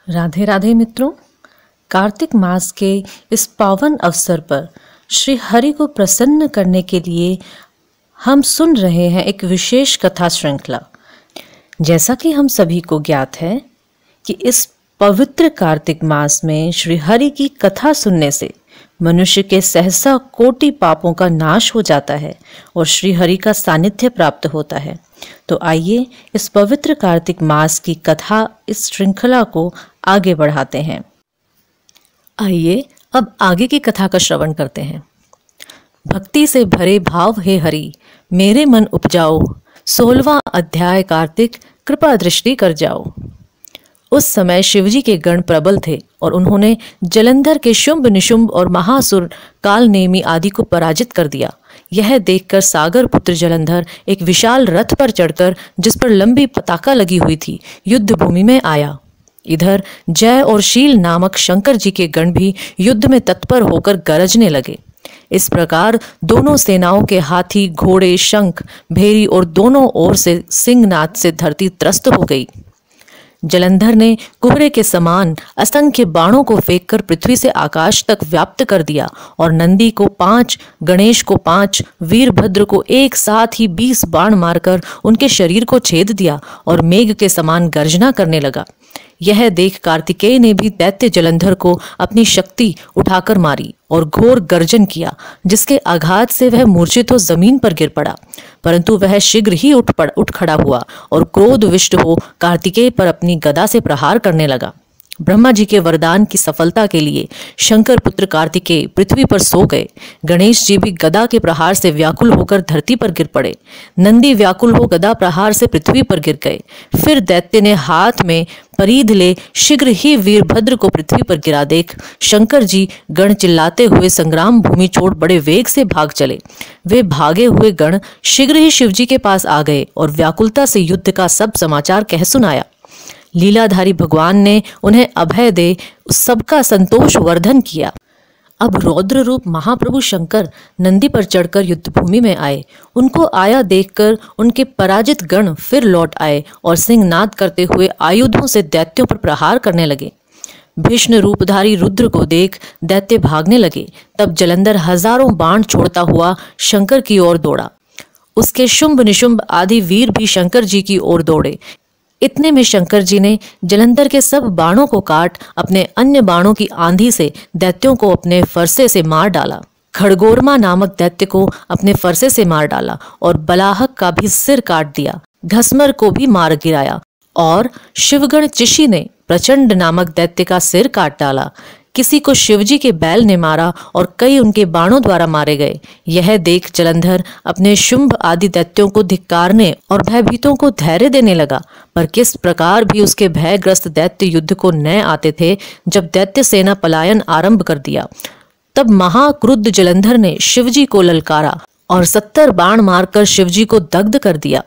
राधे राधे मित्रों, कार्तिक मास के इस पावन अवसर पर श्री हरि को प्रसन्न करने के लिए हम सुन रहे हैं एक विशेष कथा श्रृंखला। जैसा कि हम सभी को ज्ञात है कि इस पवित्र कार्तिक मास में श्री हरि की कथा सुनने से मनुष्य के सहसा कोटि पापों का नाश हो जाता है और श्री हरि का सानिध्य प्राप्त होता है। तो आइए इस पवित्र कार्तिक मास की कथा, इस श्रृंखला को आगे बढ़ाते हैं। आइए अब आगे की कथा का श्रवण करते हैं। भक्ति से भरे भाव हे हरि, मेरे मन उपजाओ, 16वां अध्याय कार्तिक, कृपा दृष्टि कर जाओ। उस समय शिवजी के गण प्रबल थे और उन्होंने जलंधर के शुंभ निशुंभ और महासुर कालनेमी आदि को पराजित कर दिया। यह देखकर सागर पुत्र जलंधर एक विशाल रथ पर चढ़कर, जिस पर लंबी पताका लगी हुई थी, युद्ध भूमि में आया। इधर जय और शील नामक शंकर जी के गण भी युद्ध में तत्पर होकर गरजने लगे। इस प्रकार दोनों सेनाओं के हाथी, घोड़े, शंख, भेरी और दोनों ओर से सिंहनाद से धरती त्रस्त हो गई। जलंधर ने कुहरे के समान असंख्य बाणों को फेंककर पृथ्वी से आकाश तक व्याप्त कर दिया और नंदी को 5, गणेश को 5, वीरभद्र को एक साथ ही 20 बाण मारकर उनके शरीर को छेद दिया और मेघ के समान गर्जना करने लगा। यह देख कार्तिकेय ने भी दैत्य जलंधर को अपनी शक्ति उठाकर मारी और घोर गर्जन किया, जिसके आघात से वह मूर्छित हो जमीन पर गिर पड़ा। परंतु वह शीघ्र ही उठ खड़ा हुआ और क्रोध विष्ट हो कार्तिकेय पर अपनी गदा से प्रहार करने लगा। ब्रह्मा जी के वरदान की सफलता के लिए शंकर पुत्र कार्तिकेय पृथ्वी पर सो गए। गणेश जी भी गदा के प्रहार से व्याकुल होकर धरती पर गिर पड़े। नंदी व्याकुल हो गदा प्रहार से पृथ्वी पर गिर गए। फिर दैत्य ने हाथ में परिध ले शीघ्र ही वीरभद्र को पृथ्वी पर गिरा देख शंकर जी गण चिल्लाते हुए संग्राम भूमि छोड़ बड़े वेग से भाग चले। वे भागे हुए गण शीघ्र ही शिवजी के पास आ गए और व्याकुलता से युद्ध का सब समाचार कह सुनाया। लीलाधारी भगवान ने उन्हें अभय दे सबका संतोष वर्धन किया। अब रौद्र रूप महाप्रभु शंकर नंदी पर चढ़कर युद्ध भूमि में आए। उनको आया देखकर उनके पराजित गण फिर लौट आए और सिंहनाद करते हुए आयुधों से दैत्यों पर प्रहार करने लगे। भीष्म रूपधारी रुद्र को देख दैत्य भागने लगे। तब जलंधर हजारों बाण छोड़ता हुआ शंकर की ओर दौड़ा। उसके शुंभ निशुंभ आदि वीर भी शंकर जी की ओर दौड़े। इतने में शंकर जी ने जलंधर के सब बाणों को काट अपने अन्य बाणों की आंधी से दैत्यों को अपने फरसे से मार डाला। खड़गोरमा नामक दैत्य को अपने फरसे से मार डाला और बलाहक का भी सिर काट दिया। घसमर को भी मार गिराया और शिवगण चिशी ने प्रचंड नामक दैत्य का सिर काट डाला। किसी को शिवजी के बैल ने मारा और कई उनके बाणों द्वारा मारे गए। यह देख जलंधर अपने शुंभ आदि दैत्यों को धिक्कारने और भयभीतों को धैर्य देने लगा। पर किस प्रकार भी उसके भयग्रस्त दैत्य युद्ध को न आते थे। जब दैत्य सेना पलायन आरंभ कर दिया, तब महाक्रुद्ध जलंधर ने शिवजी को ललकारा और 70 बाण मारकर शिवजी को दग्ध कर दिया।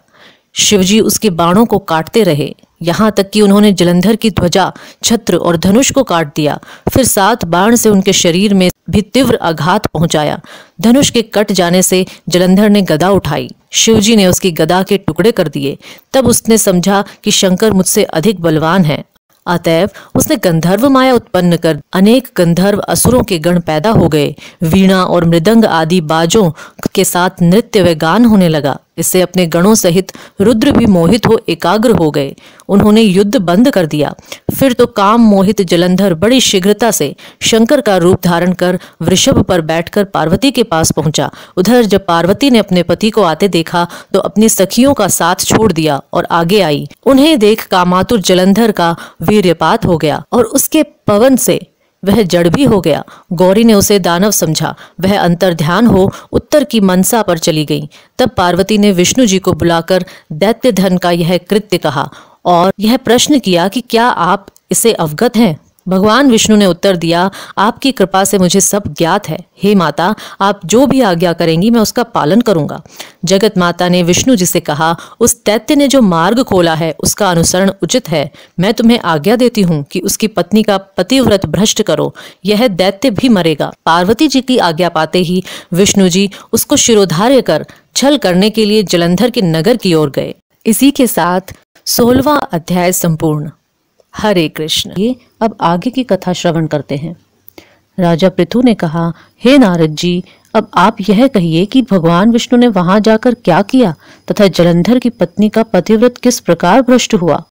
शिवजी उसके बाणों को काटते रहे, यहाँ तक कि उन्होंने जलंधर की ध्वजा, छत्र और धनुष को काट दिया। फिर 7 बाण से उनके शरीर में भी तीव्र आघात पहुंचाया। धनुष के कट जाने से जलंधर ने गदा उठाई। शिवजी ने उसकी गदा के टुकड़े कर दिए। तब उसने समझा कि शंकर मुझसे अधिक बलवान है। अतएव उसने गंधर्व माया उत्पन्न कर अनेक गंधर्व असुरों के गण पैदा हो गए। वीणा और मृदंग आदि बाजों के साथ नृत्य व गान होने लगा। इससे अपने गणों सहित रुद्र भी मोहित हो एकाग्र हो गए। उन्होंने युद्ध बंद कर दिया। फिर तो काम मोहित जलंधर बड़ी शीघ्रता से शंकर का रूप धारण कर वृषभ पर बैठकर पार्वती के पास पहुंचा। उधर जब पार्वती ने अपने पति को आते देखा तो अपनी सखियों का साथ छोड़ दिया और आगे आई। उन्हें देख कामातुर जलंधर का वीर्यपात हो गया और उसके पवन से वह जड़ भी हो गया। गौरी ने उसे दानव समझा। वह अंतर्ध्यान हो उत्तर की मनसा पर चली गई। तब पार्वती ने विष्णु जी को बुलाकर दैत्य धन का यह कृत्य कहा और यह प्रश्न किया कि क्या आप इसे अवगत हैं। भगवान विष्णु ने उत्तर दिया, आपकी कृपा से मुझे सब ज्ञात है। हे माता, आप जो भी आज्ञा करेंगी मैं उसका पालन करूंगा। जगत माता ने विष्णु जी से कहा, उस दैत्य ने जो मार्ग खोला है उसका अनुसरण उचित है। मैं तुम्हें आज्ञा देती हूँ कि उसकी पत्नी का पतिव्रत भ्रष्ट करो, यह दैत्य भी मरेगा। पार्वती जी की आज्ञा पाते ही विष्णु जी उसको शिरोधार्य कर छल करने के लिए जलंधर के नगर की ओर गए। इसी के साथ 16वां अध्याय संपूर्ण। हरे कृष्ण। ये अब आगे की कथा श्रवण करते हैं। राजा पृथु ने कहा, हे नारद जी, अब आप यह कहिए कि भगवान विष्णु ने वहां जाकर क्या किया तथा जलंधर की पत्नी का पतिव्रत किस प्रकार भ्रष्ट हुआ।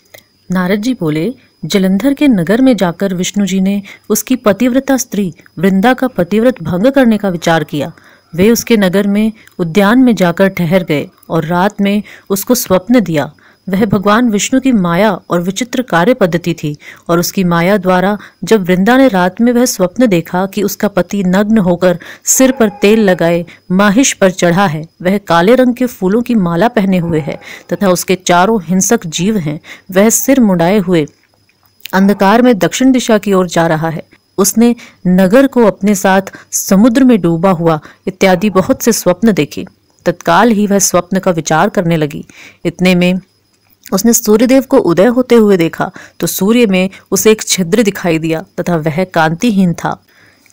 नारद जी बोले, जलंधर के नगर में जाकर विष्णु जी ने उसकी पतिव्रता स्त्री वृंदा का पतिव्रत भंग करने का विचार किया। वे उसके नगर में उद्यान में जाकर ठहर गए और रात में उसको स्वप्न दिया। वह भगवान विष्णु की माया और विचित्र कार्य पद्धति थी और उसकी माया द्वारा जब वृंदा ने रात में वह स्वप्न देखा कि उसका पति नग्न होकर सिर पर तेल लगाए माहिष पर चढ़ा है, वह काले रंग के फूलों की माला पहने हुए है तथा उसके चारों हिंसक जीव हैं, वह सिर मुड़ाए हुए अंधकार में दक्षिण दिशा की ओर जा रहा है, उसने नगर को अपने साथ समुद्र में डूबा हुआ इत्यादि बहुत से स्वप्न देखे। तत्काल ही वह स्वप्न का विचार करने लगी। इतने में उसने सूर्यदेव को उदय होते हुए देखा तो सूर्य में उसे एक छिद्र दिखाई दिया तथा वह कांतिहीन था।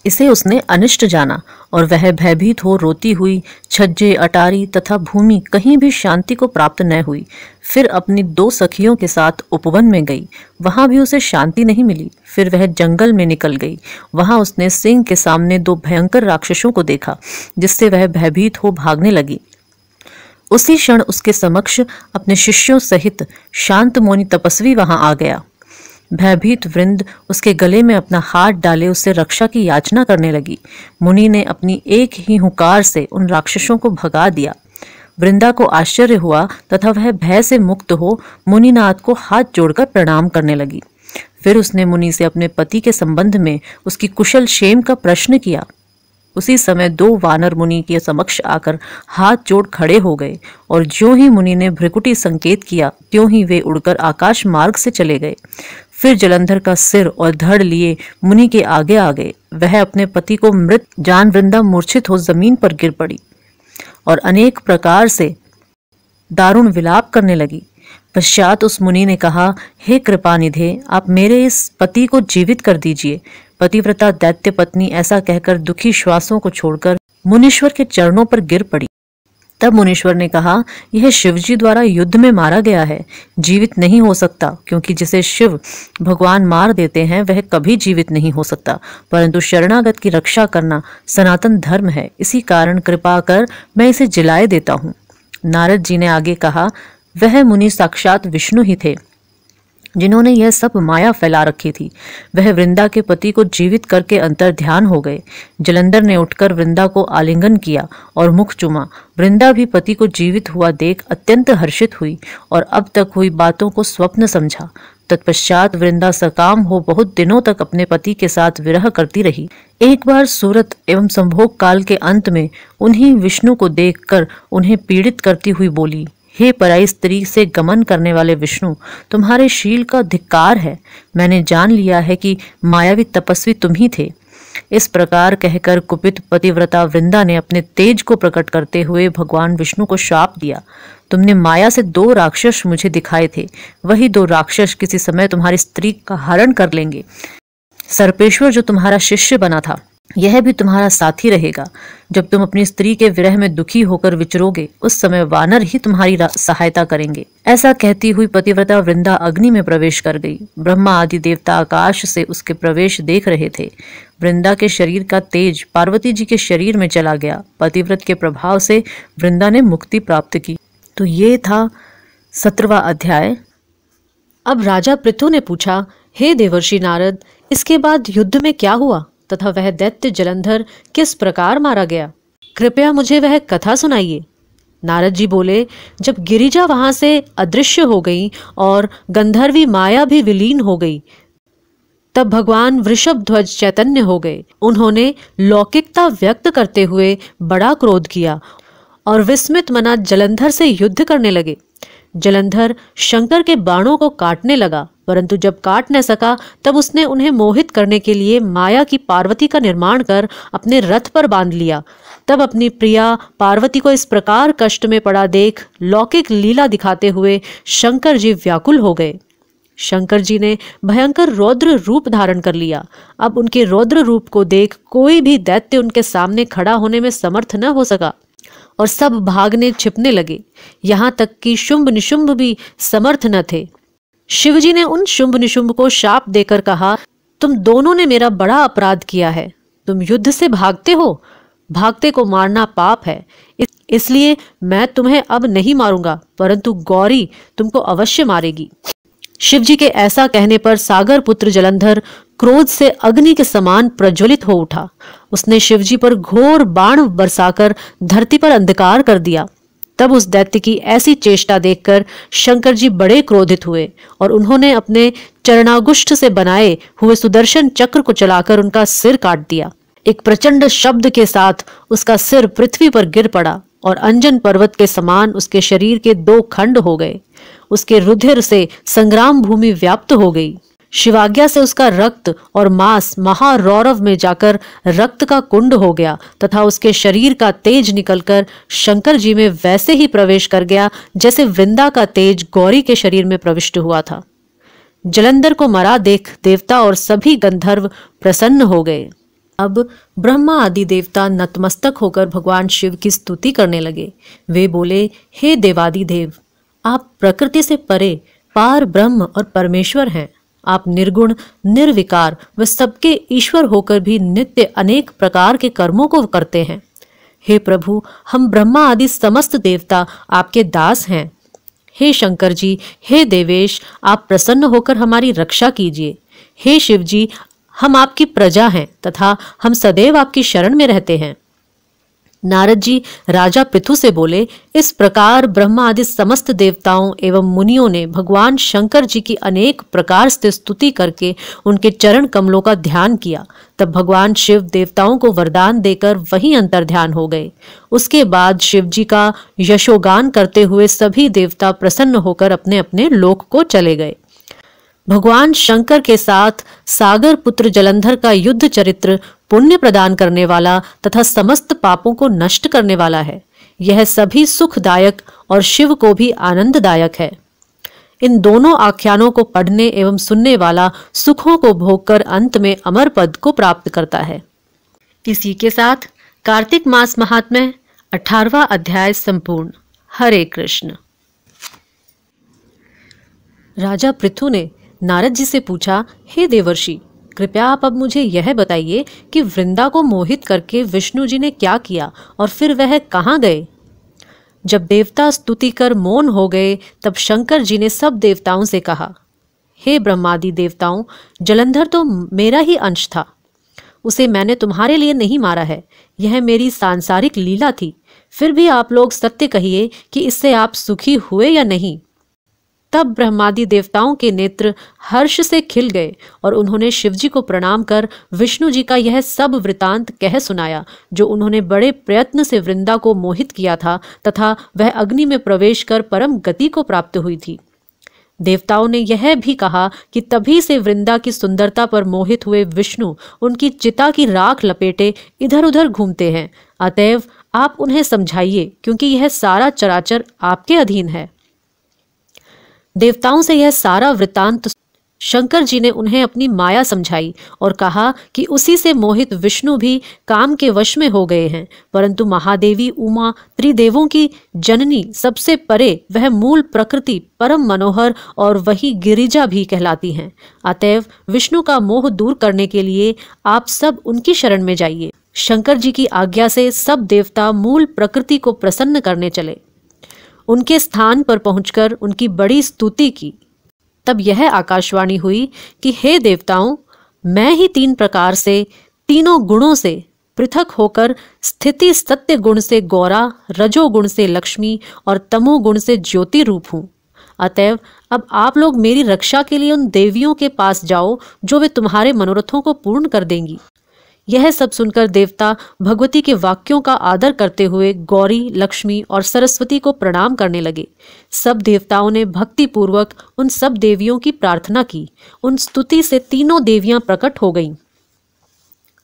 इसे उसने अनिष्ट जाना और वह भयभीत हो रोती हुई छज्जे, अटारी तथा भूमि कहीं भी शांति को प्राप्त न हुई। फिर अपनी 2 सखियों के साथ उपवन में गई, वहां भी उसे शांति नहीं मिली। फिर वह जंगल में निकल गई, वहां उसने सिंह के सामने 2 भयंकर राक्षसों को देखा, जिससे वह भयभीत हो भागने लगी। उसी क्षण उसके समक्ष अपने शिष्यों सहित शांत मौनी तपस्वी वहां आ गया। भयभीत वृंद उसके गले में अपना हाथ डाले उससे रक्षा की याचना करने लगी। मुनि ने अपनी एक ही हुंकार से उन राक्षसों को भगा दिया। वृंदा को आश्चर्य हुआ तथा वह भय से मुक्त हो मुनिनाथ को हाथ जोड़कर प्रणाम करने लगी। फिर उसने मुनि से अपने पति के संबंध में उसकी कुशल क्षेम का प्रश्न किया। उसी समय 2 वानर मुनि के समक्ष आकर हाथ जोड़ खड़े हो गए और ज्यों ही मुनि ने भ्रिकुटी संकेत किया त्यों ही वे उड़कर आकाश मार्ग से चले गए। फिर जलंधर का सिर और धड़ लिए मुनि के आगे आ गए। वह अपने पति को मृत जान वृंदा मूर्छित हो जमीन पर गिर पड़ी और अनेक प्रकार से दारुण विलाप करने लगी। पश्चात उस मुनि ने कहा, हे कृपानिधे, आप मेरे इस पति को जीवित कर दीजिए। पतिव्रता दैत्य पत्नी ऐसा कहकर दुखी श्वासों को छोड़कर मुनीश्वर के चरणों पर गिर पड़ी। तब मुनीश्वर ने कहा, यह शिवजी द्वारा युद्ध में मारा गया है, जीवित नहीं हो सकता, क्योंकि जिसे शिव भगवान मार देते हैं वह कभी जीवित नहीं हो सकता, परंतु शरणागत की रक्षा करना सनातन धर्म है, इसी कारण कृपा कर मैं इसे जिलाए देता हूँ। नारद जी ने आगे कहा, वह मुनि साक्षात विष्णु ही थे जिन्होंने यह सब माया फैला रखी थी। वह वृंदा के पति को जीवित करके अंतर ध्यान हो गए। जलंधर ने उठकर वृंदा को आलिंगन किया और मुख चूमा। वृंदा भी पति को जीवित हुआ देख अत्यंत हर्षित हुई और अब तक हुई बातों को स्वप्न समझा। तत्पश्चात वृंदा सकाम हो बहुत दिनों तक अपने पति के साथ विरह करती रही। एक बार सूरत एवं संभोग काल के अंत में उन्हीं विष्णु को देखकर उन्हें पीड़ित करती हुई बोली, हे पराई स्त्री से गमन करने वाले विष्णु, तुम्हारे शील का धिक्कार है। मैंने जान लिया है कि मायावी तपस्वी तुम ही थे। इस प्रकार कहकर कुपित पतिव्रता वृंदा ने अपने तेज को प्रकट करते हुए भगवान विष्णु को शाप दिया। तुमने माया से 2 राक्षस मुझे दिखाए थे, वही 2 राक्षस किसी समय तुम्हारी स्त्री का हरण कर लेंगे। सर्पेश्वर जो तुम्हारा शिष्य बना था, यह भी तुम्हारा साथी रहेगा। जब तुम अपनी स्त्री के विरह में दुखी होकर विचरोगे, उस समय वानर ही तुम्हारी सहायता करेंगे। ऐसा कहती हुई पतिव्रता वृंदा अग्नि में प्रवेश कर गई। ब्रह्मा आदि देवता आकाश से उसके प्रवेश देख रहे थे। वृंदा के शरीर का तेज पार्वती जी के शरीर में चला गया। पतिव्रत के प्रभाव से वृंदा ने मुक्ति प्राप्त की। तो ये था 17वां अध्याय। अब राजा पृथु ने पूछा, हे देवर्षि नारद, इसके बाद युद्ध में क्या हुआ तथा वह दैत्य जलंधर किस प्रकार मारा गया? कृपया मुझे वह कथा सुनाइए। नारद जी बोले, जब गिरिजा वहां से अदृश्य हो गई और गंधर्वी माया भी विलीन हो गई, तब भगवान वृषभ ध्वज चैतन्य हो गए। उन्होंने लौकिकता व्यक्त करते हुए बड़ा क्रोध किया और विस्मित मना जलंधर से युद्ध करने लगे। जलंधर शंकर के बाणों को काटने लगा, परंतु जब काट न सका तब उसने उन्हें मोहित करने के लिए माया की पार्वती का निर्माण कर अपने रथ पर बांध लिया। तब अपनी प्रिया पार्वती को इस प्रकार कष्ट में पड़ा देख लौकिक लीला दिखाते हुए शंकर जी व्याकुल हो गए। शंकर जी ने भयंकर रौद्र रूप धारण कर लिया। अब उनके रौद्र रूप को देख कोई भी दैत्य उनके सामने खड़ा होने में समर्थ न हो सका और सब भागने छिपने लगे। यहाँ तक कि शुंभ निशुंभ भी समर्थ न थे। शिवजी ने उन शुंभ निशुंभ को शाप देकर कहा, तुम दोनों ने मेरा बड़ा अपराध किया है। तुम युद्ध से भागते हो, भागते को मारना पाप है, इसलिए मैं तुम्हें अब नहीं मारूंगा, परंतु गौरी तुमको अवश्य मारेगी। शिवजी के ऐसा कहने पर सागर पुत्र जलंधर क्रोध से अग्नि के समान प्रज्वलित हो उठा। उसने शिवजी पर घोर बाण बरसाकर धरती पर अंधकार कर दिया। तब उस दैत्य की ऐसी चेष्टा देखकर शंकर जी बड़े क्रोधित हुए और उन्होंने अपने चरणागुष्ठ से बनाए हुए सुदर्शन चक्र को चलाकर उनका सिर काट दिया। एक प्रचंड शब्द के साथ उसका सिर पृथ्वी पर गिर पड़ा और अंजन पर्वत के समान उसके शरीर के 2 खंड हो गए। उसके रुधिर से संग्राम भूमि व्याप्त हो गई। शिवाज्ञा से उसका रक्त और मांस महारौरव में जाकर रक्त का कुंड हो गया तथा उसके शरीर का तेज निकलकर शंकर जी में वैसे ही प्रवेश कर गया जैसे वृंदा का तेज गौरी के शरीर में प्रविष्ट हुआ था। जलंधर को मरा देख देवता और सभी गंधर्व प्रसन्न हो गए। अब ब्रह्मा आदि देवता नतमस्तक होकर भगवान शिव की स्तुति करने लगे। वे बोले, हे देवादि देव, आप प्रकृति से परे पार ब्रह्म और परमेश्वर हैं। आप निर्गुण, निर्विकार व सबके ईश्वर होकर भी नित्य अनेक प्रकार के कर्मों को करते हैं। हे प्रभु, हम ब्रह्मा आदि समस्त देवता आपके दास हैं। हे शंकर जी, हे देवेश, आप प्रसन्न होकर हमारी रक्षा कीजिए। हे शिव जी, हम आपकी प्रजा हैं तथा हम सदैव आपकी शरण में रहते हैं। नारद जी राजा पृथु से बोले, इस प्रकार ब्रह्मा आदि समस्त देवताओं एवं मुनियों ने भगवान शंकर जी की अनेक प्रकार से स्तुति करके उनके चरण कमलों का ध्यान किया। तब भगवान शिव देवताओं को वरदान देकर वहीं अंतर्ध्यान हो गए। उसके बाद शिव जी का यशोगान करते हुए सभी देवता प्रसन्न होकर अपने अपने लोक को चले गए। भगवान शंकर के साथ सागर पुत्र जलंधर का युद्ध चरित्र पुण्य प्रदान करने वाला तथा समस्त पापों को नष्ट करने वाला है। यह सभी सुखदायक और शिव को भी आनंददायक है। इन दोनों आख्यानों को पढ़ने एवं सुनने वाला सुखों को भोगकर अंत में अमर पद को प्राप्त करता है। इसी के साथ कार्तिक मास महात्म्य 18वां अध्याय संपूर्ण। हरे कृष्ण। राजा पृथु ने नारद जी से पूछा, हे देवर्षि, कृपया आप अब मुझे यह बताइए कि वृंदा को मोहित करके विष्णु जी ने क्या किया और फिर वह कहाँ गए। जब देवता स्तुति कर मौन हो गए तब शंकर जी ने सब देवताओं से कहा, हे ब्रह्मादि देवताओं, जलंधर तो मेरा ही अंश था। उसे मैंने तुम्हारे लिए नहीं मारा है, यह मेरी सांसारिक लीला थी। फिर भी आप लोग सत्य कहिए कि इससे आप सुखी हुए या नहीं। तब ब्रह्मादि देवताओं के नेत्र हर्ष से खिल गए और उन्होंने शिवजी को प्रणाम कर विष्णु जी का यह सब वृतांत कह सुनाया, जो उन्होंने बड़े प्रयत्न से वृंदा को मोहित किया था तथा वह अग्नि में प्रवेश कर परम गति को प्राप्त हुई थी। देवताओं ने यह भी कहा कि तभी से वृंदा की सुंदरता पर मोहित हुए विष्णु उनकी चिता की राख लपेटे इधर उधर घूमते हैं। अतएव आप उन्हें समझाइए, क्योंकि यह सारा चराचर आपके अधीन है। देवताओं से यह सारा वृतांत शंकर जी ने उन्हें अपनी माया समझाई और कहा कि उसी से मोहित विष्णु भी काम के वश में हो गए हैं, परंतु महादेवी उमा त्रिदेवों की जननी सबसे परे वह मूल प्रकृति परम मनोहर और वही गिरिजा भी कहलाती हैं। अतएव विष्णु का मोह दूर करने के लिए आप सब उनकी शरण में जाइए। शंकर जी की आज्ञा से सब देवता मूल प्रकृति को प्रसन्न करने चले। उनके स्थान पर पहुंचकर उनकी बड़ी स्तुति की। तब यह आकाशवाणी हुई कि हे देवताओं, मैं ही 3 प्रकार से तीनों गुणों से पृथक होकर स्थिति सत्य गुण से गौरा, रजोगुण से लक्ष्मी और तमोगुण से ज्योति रूप हूँ। अतएव अब आप लोग मेरी रक्षा के लिए उन देवियों के पास जाओ जो वे तुम्हारे मनोरथों को पूर्ण कर देंगी। यह सब सुनकर देवता भगवती के वाक्यों का आदर करते हुए गौरी, लक्ष्मी और सरस्वती को प्रणाम करने लगे। सब देवताओं ने भक्ति पूर्वक उन सब देवियों की प्रार्थना की। उन स्तुति से तीनों देवियां प्रकट हो गईं।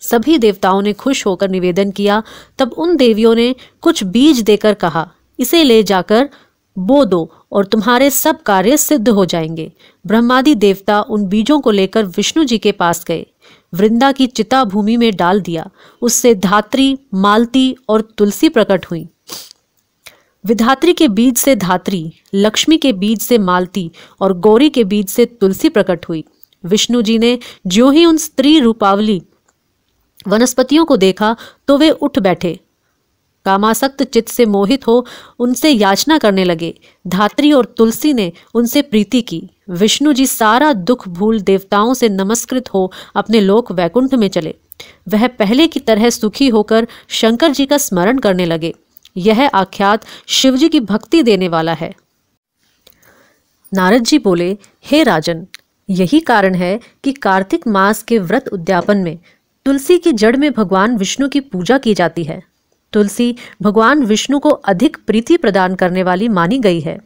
सभी देवताओं ने खुश होकर निवेदन किया। तब उन देवियों ने कुछ बीज देकर कहा, इसे ले जाकर बो दो और तुम्हारे सब कार्य सिद्ध हो जाएंगे। ब्रह्मादि देवता उन बीजों को लेकर विष्णु जी के पास गए। वृंदा की चिता भूमि में डाल दिया। उससे धात्री, मालती और तुलसी प्रकट हुई। विधात्री के बीज से धात्री, लक्ष्मी के बीज से मालती और गौरी के बीज से तुलसी प्रकट हुई। विष्णु जी ने ज्यों ही उन स्त्री रूपावली वनस्पतियों को देखा तो वे उठ बैठे, कामासक्त चित्त से मोहित हो उनसे याचना करने लगे। धात्री और तुलसी ने उनसे प्रीति की। विष्णु जी सारा दुख भूल देवताओं से नमस्कृत हो अपने लोक वैकुंठ में चले। वह पहले की तरह सुखी होकर शंकर जी का स्मरण करने लगे। यह आख्यात शिवजी की भक्ति देने वाला है। नारद जी बोले, हे राजन, यही कारण है कि कार्तिक मास के व्रत उद्यापन में तुलसी की जड़ में भगवान विष्णु की पूजा की जाती है। तुलसी भगवान विष्णु को अधिक प्रीति प्रदान करने वाली मानी गई है।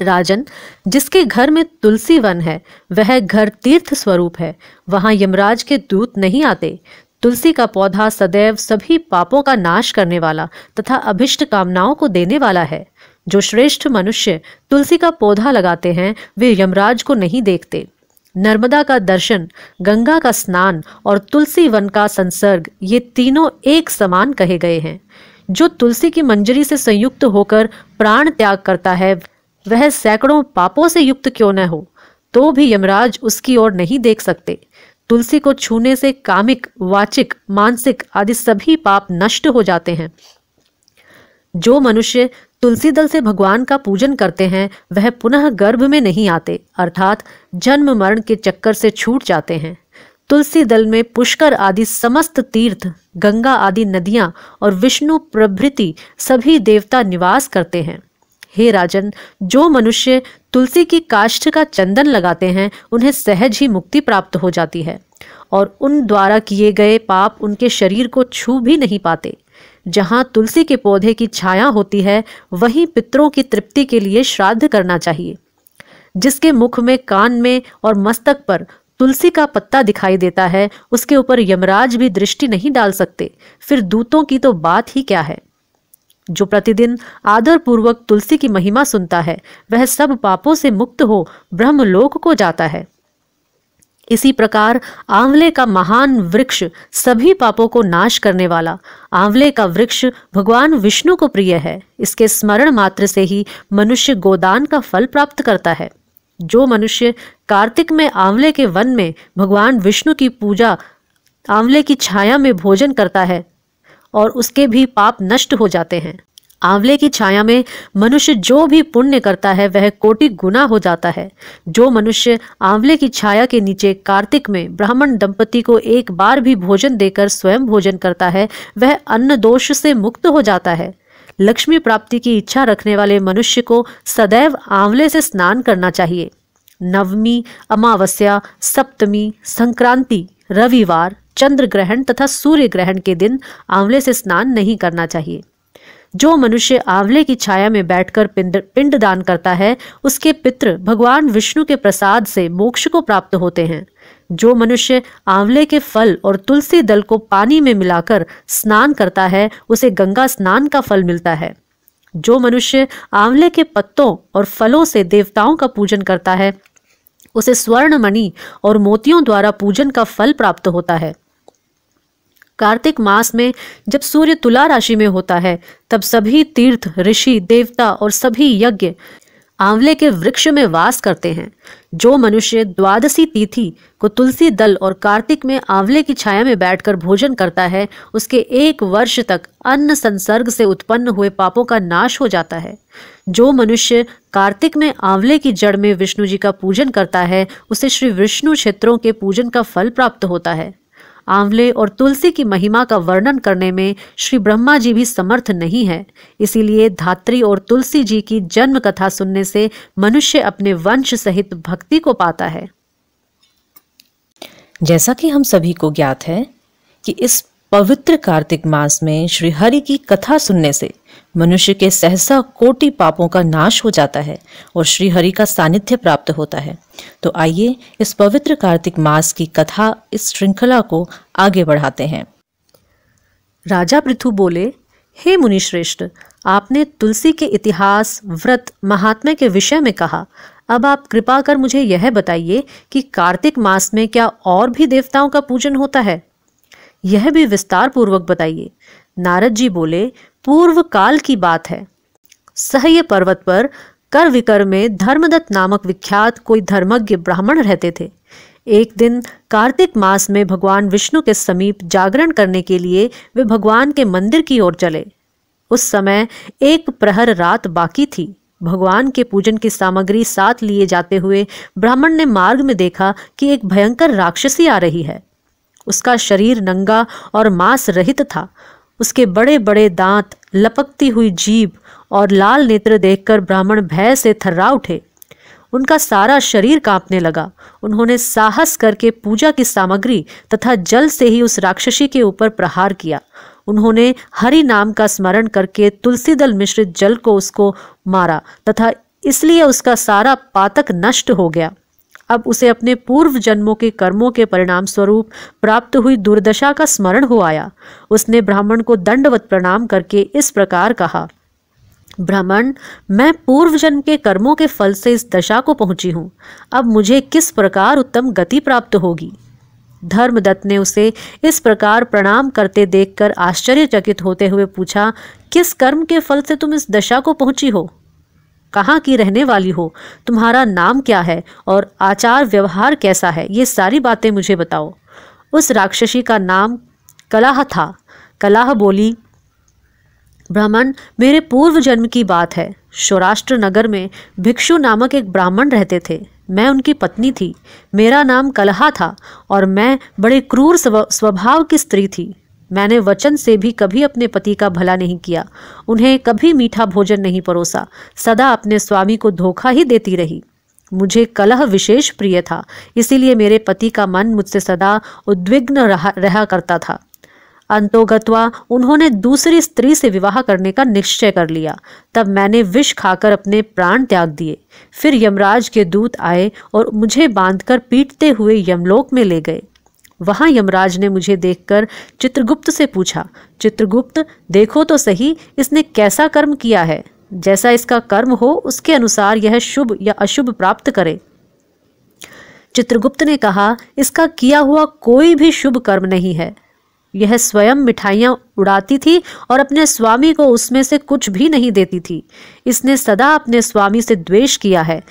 राजन, जिसके घर में तुलसी वन है वह घर तीर्थ स्वरूप है, वहां यमराज के दूत नहीं आते। तुलसी का पौधा सदैव सभी पापों का नाश करने वाला तथा अभिष्ट कामनाओं को देने वाला है। जो श्रेष्ठ मनुष्य तुलसी का पौधा लगाते हैं वे यमराज को नहीं देखते। नर्मदा का दर्शन, गंगा का स्नान और तुलसी वन का संसर्ग, ये तीनों एक समान कहे गए हैं। जो तुलसी की मंजरी से संयुक्त होकर प्राण त्याग करता है वह सैकड़ों पापों से युक्त क्यों न हो तो भी यमराज उसकी ओर नहीं देख सकते। तुलसी को छूने से कामिक, वाचिक, मानसिक आदि सभी पाप नष्ट हो जाते हैं। जो मनुष्य तुलसी दल से भगवान का पूजन करते हैं वह पुनः गर्भ में नहीं आते, अर्थात जन्म मरण के चक्कर से छूट जाते हैं। तुलसी दल में पुष्कर आदि समस्त तीर्थ, गंगा आदि नदियां और विष्णु प्रभृति सभी देवता निवास करते हैं। हे राजन, जो मनुष्य तुलसी की काष्ठ का चंदन लगाते हैं उन्हें सहज ही मुक्ति प्राप्त हो जाती है और उन द्वारा किए गए पाप उनके शरीर को छू भी नहीं पाते। जहाँ तुलसी के पौधे की छाया होती है वहीं पितरों की तृप्ति के लिए श्राद्ध करना चाहिए। जिसके मुख में, कान में और मस्तक पर तुलसी का पत्ता दिखाई देता है उसके ऊपर यमराज भी दृष्टि नहीं डाल सकते, फिर दूतों की तो बात ही क्या है। जो प्रतिदिन आदर पूर्वक तुलसी की महिमा सुनता है वह सब पापों से मुक्त हो ब्रह्मलोक को जाता है। इसी प्रकार आंवले का महान वृक्ष सभी पापों को नाश करने वाला आंवले का वृक्ष भगवान विष्णु को प्रिय है। इसके स्मरण मात्र से ही मनुष्य गोदान का फल प्राप्त करता है। जो मनुष्य कार्तिक में आंवले के वन में भगवान विष्णु की पूजा, आंवले की छाया में भोजन करता है और उसके भी पाप नष्ट हो जाते हैं। आंवले की छाया में मनुष्य जो भी पुण्य करता है वह कोटि गुना हो जाता है। जो मनुष्य आंवले की छाया के नीचे कार्तिक में ब्राह्मण दंपति को एक बार भी भोजन देकर स्वयं भोजन करता है वह अन्न दोष से मुक्त हो जाता है। लक्ष्मी प्राप्ति की इच्छा रखने वाले मनुष्य को सदैव आंवले से स्नान करना चाहिए। नवमी, अमावस्या, सप्तमी, संक्रांति, रविवार, चंद्र ग्रहण तथा सूर्य ग्रहण के दिन आंवले से स्नान नहीं करना चाहिए। जो मनुष्य आंवले की छाया में बैठकर पिंड दान करता है उसके पितृ भगवान विष्णु के प्रसाद से मोक्ष को प्राप्त होते हैं। जो मनुष्य आंवले के फल और तुलसी दल को पानी में मिलाकर स्नान करता है उसे गंगा स्नान का फल मिलता है। जो मनुष्य आंवले के पत्तों और फलों से देवताओं का पूजन करता है उसे स्वर्ण मणि और मोतियों द्वारा पूजन का फल प्राप्त होता है। कार्तिक मास में जब सूर्य तुला राशि में होता है तब सभी तीर्थ, ऋषि, देवता और सभी यज्ञ आंवले के वृक्ष में वास करते हैं। जो मनुष्य द्वादशी तिथि को तुलसी दल और कार्तिक में आंवले की छाया में बैठकर भोजन करता है उसके 1 वर्ष तक अन्न संसर्ग से उत्पन्न हुए पापों का नाश हो जाता है। जो मनुष्य कार्तिक में आंवले की जड़ में विष्णु जी का पूजन करता है उसे श्री विष्णु क्षेत्रों के पूजन का फल प्राप्त होता है। आंवले और तुलसी की महिमा का वर्णन करने में श्री ब्रह्मा जी भी समर्थ नहीं है, इसीलिए धात्री और तुलसी जी की जन्म कथा सुनने से मनुष्य अपने वंश सहित भक्ति को पाता है। जैसा कि हम सभी को ज्ञात है कि इस पवित्र कार्तिक मास में श्री हरि की कथा सुनने से मनुष्य के सहसा कोटि पापों का नाश हो जाता है और श्री हरि का सानिध्य प्राप्त होता है। तो आइए इस पवित्र कार्तिक मास की कथा, इस श्रृंखला को आगे बढ़ाते हैं। राजा पृथु बोले, हे मुनिश्रेष्ठ, आपने तुलसी के इतिहास, व्रत, महात्म्य के विषय में कहा। अब आप कृपा कर मुझे यह बताइए कि कार्तिक मास में क्या और भी देवताओं का पूजन होता है? यह भी विस्तार पूर्वक बताइए। नारद जी बोले, पूर्व काल की बात है। सह्य पर्वत पर कर विकर में धर्मदत्त नामक विख्यात कोई धर्मज्ञ ब्राह्मण रहते थे। एक दिन कार्तिक मास में भगवान विष्णु के समीप जागरण करने के लिए वे भगवान के मंदिर की ओर चले। उस समय एक प्रहर रात बाकी थी। भगवान के पूजन की सामग्री साथ लिए जाते हुए ब्राह्मण ने मार्ग में देखा कि एक भयंकर राक्षसी आ रही है। उसका शरीर नंगा और मांस रहित था। उसके बड़े बड़े दांत, लपकती हुई जीभ और लाल नेत्र देखकर ब्राह्मण भय से थर्रा उठे। उनका सारा शरीर कांपने लगा। उन्होंने साहस करके पूजा की सामग्री तथा जल से ही उस राक्षसी के ऊपर प्रहार किया। उन्होंने हरि नाम का स्मरण करके तुलसी दल मिश्रित जल को उसको मारा तथा इसलिए उसका सारा पातक नष्ट हो गया। अब उसे अपने पूर्व जन्मों के कर्मों के परिणाम स्वरूप प्राप्त हुई दुर्दशा का स्मरण हो आया। उसने ब्राह्मण को दंडवत प्रणाम करके इस प्रकार कहा, ब्राह्मण, मैं पूर्व जन्म के कर्मों के फल से इस दशा को पहुंची हूं। अब मुझे किस प्रकार उत्तम गति प्राप्त होगी? धर्मदत्त ने उसे इस प्रकार प्रणाम करते देखकर आश्चर्यचकित होते हुए पूछा, किस कर्म के फल से तुम इस दशा को पहुंची हो? कहाँ की रहने वाली हो? तुम्हारा नाम क्या है और आचार व्यवहार कैसा है? ये सारी बातें मुझे बताओ। उस राक्षसी का नाम कलह था। कलह बोली, ब्राह्मण, मेरे पूर्व जन्म की बात है। सौराष्ट्र नगर में भिक्षु नामक एक ब्राह्मण रहते थे। मैं उनकी पत्नी थी। मेरा नाम कलहा था और मैं बड़े क्रूर स्वभाव की स्त्री थी। मैंने वचन से भी कभी अपने पति का भला नहीं किया। उन्हें कभी मीठा भोजन नहीं परोसा। सदा अपने स्वामी को धोखा ही देती रही। मुझे कलह विशेष प्रिय था, इसीलिए मेरे पति का मन मुझसे सदा उद्विग्न रहा करता था। अंतोगत्वा उन्होंने दूसरी स्त्री से विवाह करने का निश्चय कर लिया। तब मैंने विष खाकर अपने प्राण त्याग दिए। फिर यमराज के दूत आए और मुझे बांधकर पीटते हुए यमलोक में ले गए। वहां यमराज ने मुझे देखकर चित्रगुप्त से पूछा, चित्रगुप्त, देखो तो सही इसने कैसा कर्म किया है। जैसा इसका कर्म हो उसके अनुसार यह शुभ या अशुभ प्राप्त करे। चित्रगुप्त ने कहा, इसका किया हुआ कोई भी शुभ कर्म नहीं है। यह स्वयं मिठाइयां उड़ाती थी और अपने स्वामी को उसमें से कुछ भी नहीं देती थी। इसने सदा अपने स्वामी से द्वेष किया है,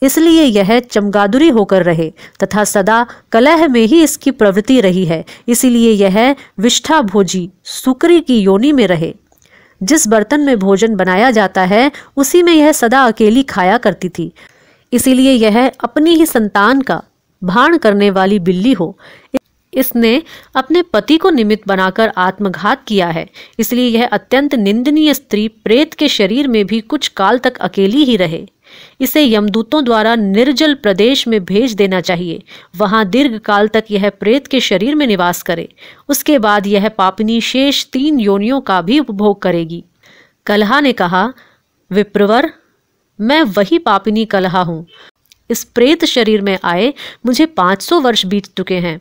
इसलिए यह चमगादुरी होकर रहे तथा सदा कलह में ही इसकी प्रवृत्ति रही है। इसीलिए यह विष्ठा भोजी सुकरी की योनि में रहे। जिस बर्तन में भोजन बनाया जाता है उसी में यह सदा अकेली खाया करती थी। इसीलिए यह अपनी ही संतान का भाण करने वाली बिल्ली हो। इसने अपने पति को निमित्त बनाकर आत्मघात किया है। इसलिए यह अत्यंत निंदनीय स्त्री प्रेत के शरीर में भी कुछ काल तक अकेली ही रहे। इसे यमदूतों द्वारा निर्जल प्रदेश में भेज देना चाहिए। वहां दीर्घ काल तक यह प्रेत के शरीर में निवास करे। उसके बाद यह पापिनी शेष 3 योनियों का भी उपभोग करेगी। कलहा ने कहा, विप्रवर, मैं वही पापिनी कलहा हूं। इस प्रेत शरीर में आए मुझे 500 वर्ष बीत चुके हैं।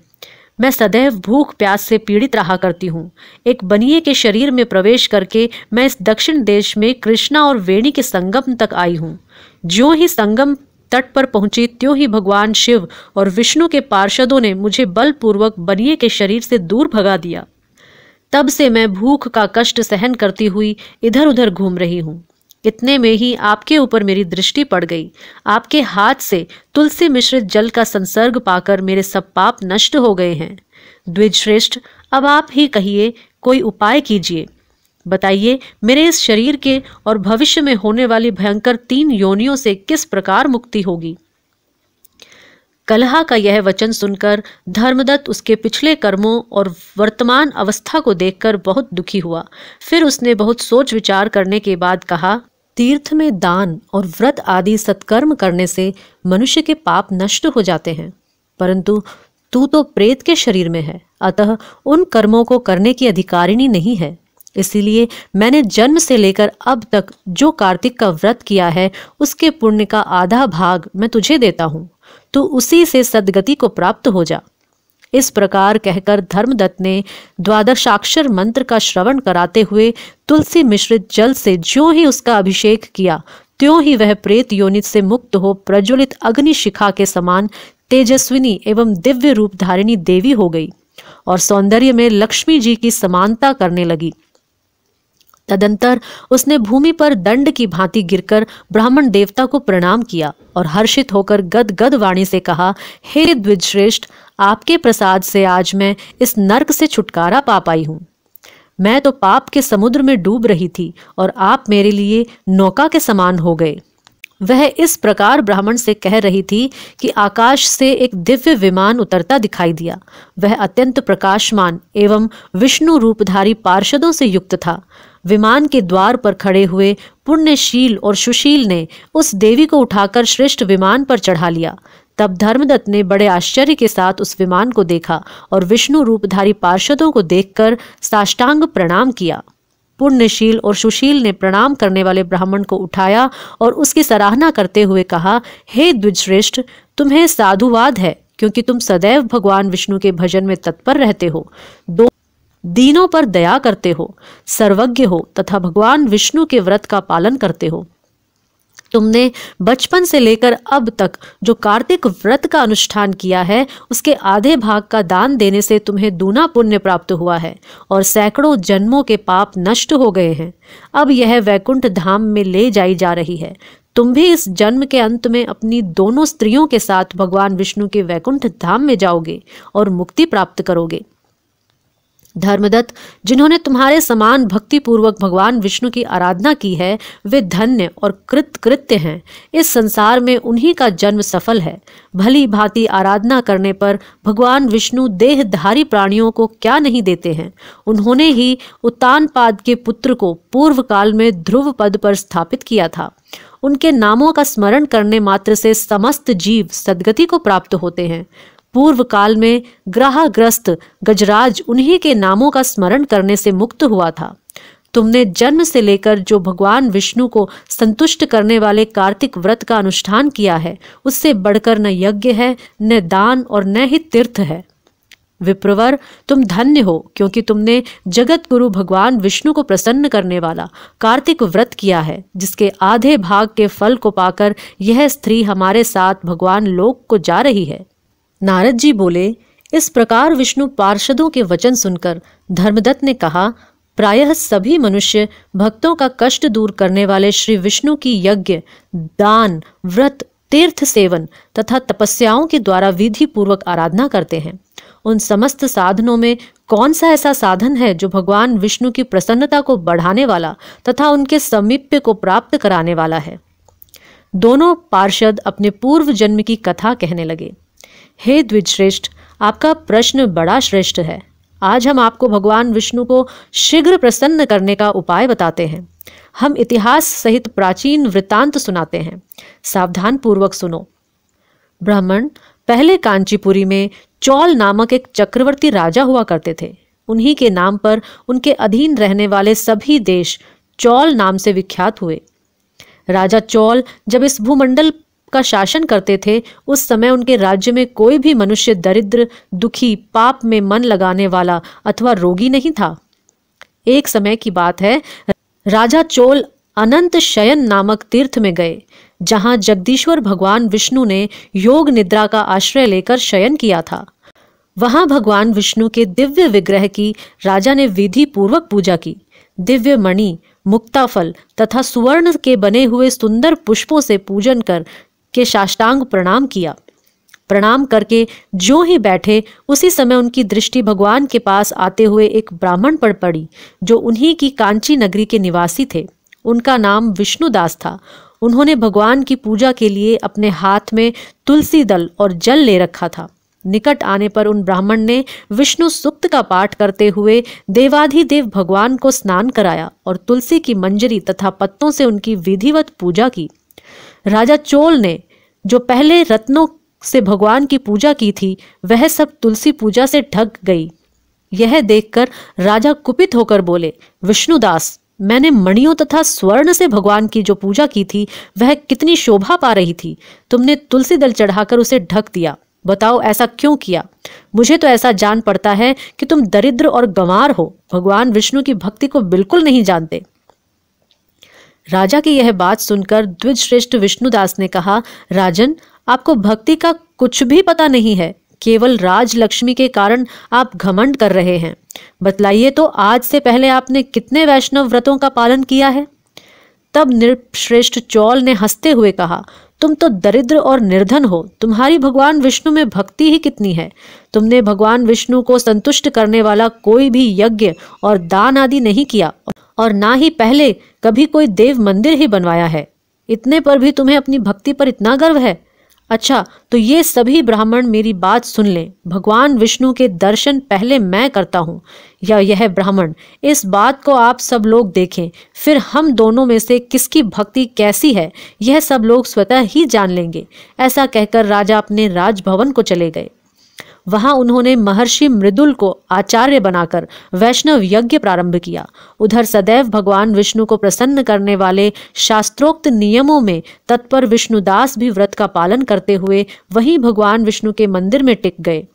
मैं सदैव भूख प्यास से पीड़ित रहा करती हूँ। एक बनिए के शरीर में प्रवेश करके मैं इस दक्षिण देश में कृष्णा और वेणी के संगम तक आई हूँ। ज्यों ही संगम तट पर पहुंची त्यों ही भगवान शिव और विष्णु के पार्षदों ने मुझे बलपूर्वक बनिए के शरीर से दूर भगा दिया। तब से मैं भूख का कष्ट सहन करती हुई इधर उधर घूम रही हूँ। इतने में ही आपके ऊपर मेरी दृष्टि पड़ गई। आपके हाथ से तुलसी मिश्रित जल का संसर्ग पाकर मेरे सब पाप नष्ट हो गए हैं। द्विजश्रेष्ठ, अब आप ही कहिए, कोई उपाय कीजिए। बताइए, मेरे इस शरीर के और भविष्य में होने वाली भयंकर 3 योनियों से किस प्रकार मुक्ति होगी। कलहा का यह वचन सुनकर धर्मदत्त उसके पिछले कर्मों और वर्तमान अवस्था को देखकर बहुत दुखी हुआ। फिर उसने बहुत सोच विचार करने के बाद कहा, तीर्थ में दान और व्रत आदि सत्कर्म करने से मनुष्य के पाप नष्ट हो जाते हैं, परंतु तू तो प्रेत के शरीर में है, अतः उन कर्मों को करने की अधिकारिणी नहीं है। इसीलिए मैंने जन्म से लेकर अब तक जो कार्तिक का व्रत किया है उसके पुण्य का आधा भाग मैं तुझे देता हूँ। तू उसी से सद्गति को प्राप्त हो जा। इस प्रकार कहकर धर्मदत्त ने द्वादशाक्षर मंत्र का श्रवण कराते हुए तुलसी मिश्रित जल से ज्यों ही उसका अभिषेक किया त्यों ही वह प्रेत योनि से मुक्त हो प्रज्वलित अग्नि शिखा के समान तेजस्विनी एवं दिव्य रूप धारिणी देवी हो गई और सौंदर्य में लक्ष्मी जी की समानता करने लगी। तदंतर उसने भूमि पर दंड की भांति गिरकर ब्राह्मण देवता को प्रणाम किया और हर्षित होकर गदगद वाणी से कहा, हे द्विजश्रेष्ठ, आपके प्रसाद से आज मैं इस नर्क से छुटकारा पा पाई हूं। मैं तो पाप के समुद्र में डूब रही थी और आप मेरे लिए नौका के समान हो गए। वह इस प्रकार ब्राह्मण से कह रही थी कि आकाश से एक दिव्य विमान उतरता दिखाई दिया। वह अत्यंत प्रकाशमान एवं विष्णु रूपधारी पार्षदों से युक्त था। विमान के द्वार पर खड़े हुए पुण्यशील और सुशील ने उस देवी को उठाकर श्रेष्ठ विमान पर चढ़ा लिया। तब धर्मदत्त ने बड़े आश्चर्य के साथ उस विमान को देखा और विष्णु रूपधारी पार्षदों को देखकर साष्टांग प्रणाम किया। पुण्यशील और सुशील ने प्रणाम करने वाले ब्राह्मण को उठाया और उसकी सराहना करते हुए कहा, हे द्विजश्रेष्ठ, तुम्हें साधुवाद है, क्योंकि तुम सदैव भगवान विष्णु के भजन में तत्पर रहते हो, दो दीनों पर दया करते हो, सर्वज्ञ हो तथा भगवान विष्णु के व्रत का पालन करते हो। तुमने बचपन से लेकर अब तक जो कार्तिक व्रत का अनुष्ठान किया है, उसके आधे भाग का दान देने से तुम्हें दूना पुण्य प्राप्त हुआ है और सैकड़ों जन्मों के पाप नष्ट हो गए हैं। अब यह वैकुंठ धाम में ले जाई जा रही है। तुम भी इस जन्म के अंत में अपनी दोनों स्त्रियों के साथ भगवान विष्णु के वैकुंठ धाम में जाओगे और मुक्ति प्राप्त करोगे। धर्मदत्त, जिन्होंने तुम्हारे समान भक्ति पूर्वक भगवान विष्णु की आराधना की है, वे धन्य और कृतकृत्य हैं। इस संसार में उन्हीं का जन्म सफल है। भली भांति आराधना करने पर भगवान विष्णु देहधारी प्राणियों को क्या नहीं देते हैं। उन्होंने ही उत्तानपाद के पुत्र को पूर्व काल में ध्रुव पद पर स्थापित किया था। उनके नामों का स्मरण करने मात्र से समस्त जीव सद्गति को प्राप्त होते हैं। पूर्व काल में ग्रहग्रस्त गजराज उन्हीं के नामों का स्मरण करने से मुक्त हुआ था। तुमने जन्म से लेकर जो भगवान विष्णु को संतुष्ट करने वाले कार्तिक व्रत का अनुष्ठान किया है, उससे बढ़कर न यज्ञ है, न दान और न ही तीर्थ है। विप्रवर, तुम धन्य हो, क्योंकि तुमने जगत गुरु भगवान विष्णु को प्रसन्न करने वाला कार्तिक व्रत किया है, जिसके आधे भाग के फल को पाकर यह स्त्री हमारे साथ भगवान लोक को जा रही है। नारद जी बोले, इस प्रकार विष्णु पार्षदों के वचन सुनकर धर्मदत्त ने कहा, प्रायः सभी मनुष्य भक्तों का कष्ट दूर करने वाले श्री विष्णु की यज्ञ, दान, व्रत, तीर्थ सेवन तथा तपस्याओं के द्वारा विधि पूर्वक आराधना करते हैं। उन समस्त साधनों में कौन सा ऐसा साधन है जो भगवान विष्णु की प्रसन्नता को बढ़ाने वाला तथा उनके समीप्य को प्राप्त कराने वाला है। दोनों पार्षद अपने पूर्व जन्म की कथा कहने लगे। हे द्विजश्रेष्ठ, आपका प्रश्न बड़ा श्रेष्ठ है। आज हम आपको भगवान विष्णु को शीघ्र प्रसन्न करने का उपाय बताते हैं। हम इतिहास सहित प्राचीन वृत्तांत सुनाते हैं, सावधान पूर्वक सुनो। ब्राह्मण, पहले कांचीपुरी में चौल नामक एक चक्रवर्ती राजा हुआ करते थे। उन्हीं के नाम पर उनके अधीन रहने वाले सभी देश चौल नाम से विख्यात हुए। राजा चौल जब इस भूमंडल का शासन करते थे, उस समय उनके राज्य में कोई भी मनुष्य दरिद्र, दुखी, पाप में मन लगाने वाला अथवा रोगी नहीं था। एक समय की बात है, राजा चोल अनंत शयन नामक तीर्थ में गए, जहां जगदीश्वर भगवान विष्णु ने योग निद्रा का आश्रय लेकर शयन किया था। वहां भगवान विष्णु के दिव्य विग्रह की राजा ने विधि पूर्वक पूजा की। दिव्य मणि, मुक्ताफल तथा सुवर्ण के बने हुए सुंदर पुष्पों से पूजन कर के साष्टांग प्रणाम किया। प्रणाम करके जो ही बैठे, उसी समय उनकी दृष्टि भगवान के पास आते हुए एक ब्राह्मण पर पड़ी, जो उन्हीं की कांची नगरी के निवासी थे। उनका नाम विष्णुदास था। उन्होंने भगवान की पूजा के लिए अपने हाथ में तुलसी दल और जल ले रखा था। निकट आने पर उन ब्राह्मण ने विष्णु सूक्त का पाठ करते हुए देवाधिदेव भगवान को स्नान कराया और तुलसी की मंजरी तथा पत्तों से उनकी विधिवत पूजा की। राजा चोल ने जो पहले रत्नों से भगवान की पूजा की थी, वह सब तुलसी पूजा से ढक गई। यह देखकर राजा कुपित होकर बोले, विष्णुदास, मैंने मणियों तथा स्वर्ण से भगवान की जो पूजा की थी, वह कितनी शोभा पा रही थी। तुमने तुलसी दल चढ़ाकर उसे ढक दिया। बताओ, ऐसा क्यों किया? मुझे तो ऐसा जान पड़ता है कि तुम दरिद्र और गंवार हो, भगवान विष्णु की भक्ति को बिल्कुल नहीं जानते। राजा की यह बात सुनकर द्विजश्रेष्ठ विष्णुदास ने कहा, राजन, आपको भक्ति का कुछ भी पता नहीं है। केवल राजलक्ष्मी के कारण आप घमंड कर रहे हैं। बतलाइए तो आज से पहले आपने कितने वैष्णव व्रतों का पालन किया है? तब नृपश्रेष्ठ चौल ने हंसते हुए कहा, तुम तो दरिद्र और निर्धन हो, तुम्हारी भगवान विष्णु में भक्ति ही कितनी है। तुमने भगवान विष्णु को संतुष्ट करने वाला कोई भी यज्ञ और दान आदि नहीं किया और ना ही पहले कभी कोई देव मंदिर ही बनवाया है। इतने पर भी तुम्हें अपनी भक्ति पर इतना गर्व है। अच्छा, तो ये सभी ब्राह्मण मेरी बात सुन लें। भगवान विष्णु के दर्शन पहले मैं करता हूँ या यह ब्राह्मण, इस बात को आप सब लोग देखें, फिर हम दोनों में से किसकी भक्ति कैसी है यह सब लोग स्वतः ही जान लेंगे। ऐसा कहकर राजा अपने राजभवन को चले गए। वहां उन्होंने महर्षि मृदुल को आचार्य बनाकर वैष्णव यज्ञ प्रारंभ किया। उधर सदैव भगवान विष्णु को प्रसन्न करने वाले शास्त्रोक्त नियमों में तत्पर विष्णुदास भी व्रत का पालन करते हुए वहीं भगवान विष्णु के मंदिर में टिक गए।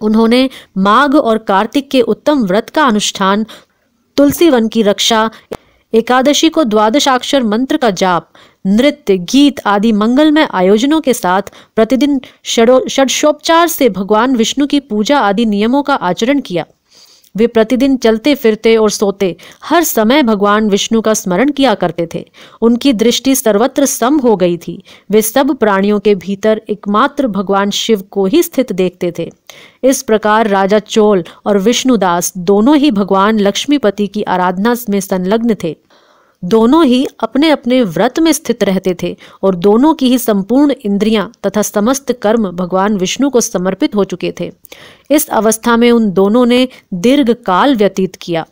उन्होंने माघ और कार्तिक के उत्तम व्रत का अनुष्ठान, तुलसी वन की रक्षा, एकादशी को द्वादशाक्षर मंत्र का जाप, नृत्य, गीत आदि मंगलमय आयोजनों के साथ प्रतिदिन षड्षोपचार से भगवान विष्णु की पूजा आदि नियमों का आचरण किया। वे प्रतिदिन चलते फिरते और सोते हर समय भगवान विष्णु का स्मरण किया करते थे। उनकी दृष्टि सर्वत्र सम हो गई थी। वे सब प्राणियों के भीतर एकमात्र भगवान शिव को ही स्थित देखते थे। इस प्रकार राजा चोल और विष्णुदास दोनों ही भगवान लक्ष्मीपति की आराधना में संलग्न थे। दोनों ही अपने अपने व्रत में स्थित रहते थे और दोनों की ही संपूर्ण इंद्रियां तथा समस्त कर्म भगवान विष्णु को समर्पित हो चुके थे। इस अवस्था में उन दोनों ने दीर्घ काल व्यतीत किया।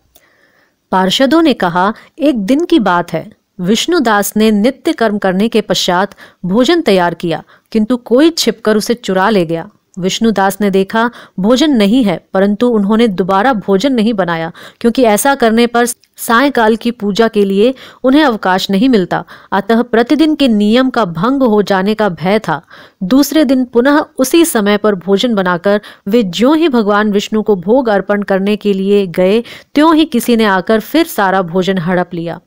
पार्षदों ने कहा, एक दिन की बात है, विष्णुदास ने नित्य कर्म करने के पश्चात भोजन तैयार किया, किंतु कोई छिपकर उसे चुरा ले गया। विष्णुदास ने देखा भोजन नहीं है, परंतु उन्होंने दोबारा भोजन नहीं बनाया, क्योंकि ऐसा करने पर सायंकाल की पूजा के लिए उन्हें अवकाश नहीं मिलता। अतः प्रतिदिन के नियम का भंग हो जाने का भय था। दूसरे दिन पुनः उसी समय पर भोजन बनाकर वे ज्यों ही भगवान विष्णु को भोग अर्पण करने के लिए गए, त्यों ही किसी ने आकर फिर सारा भोजन हड़प लिया।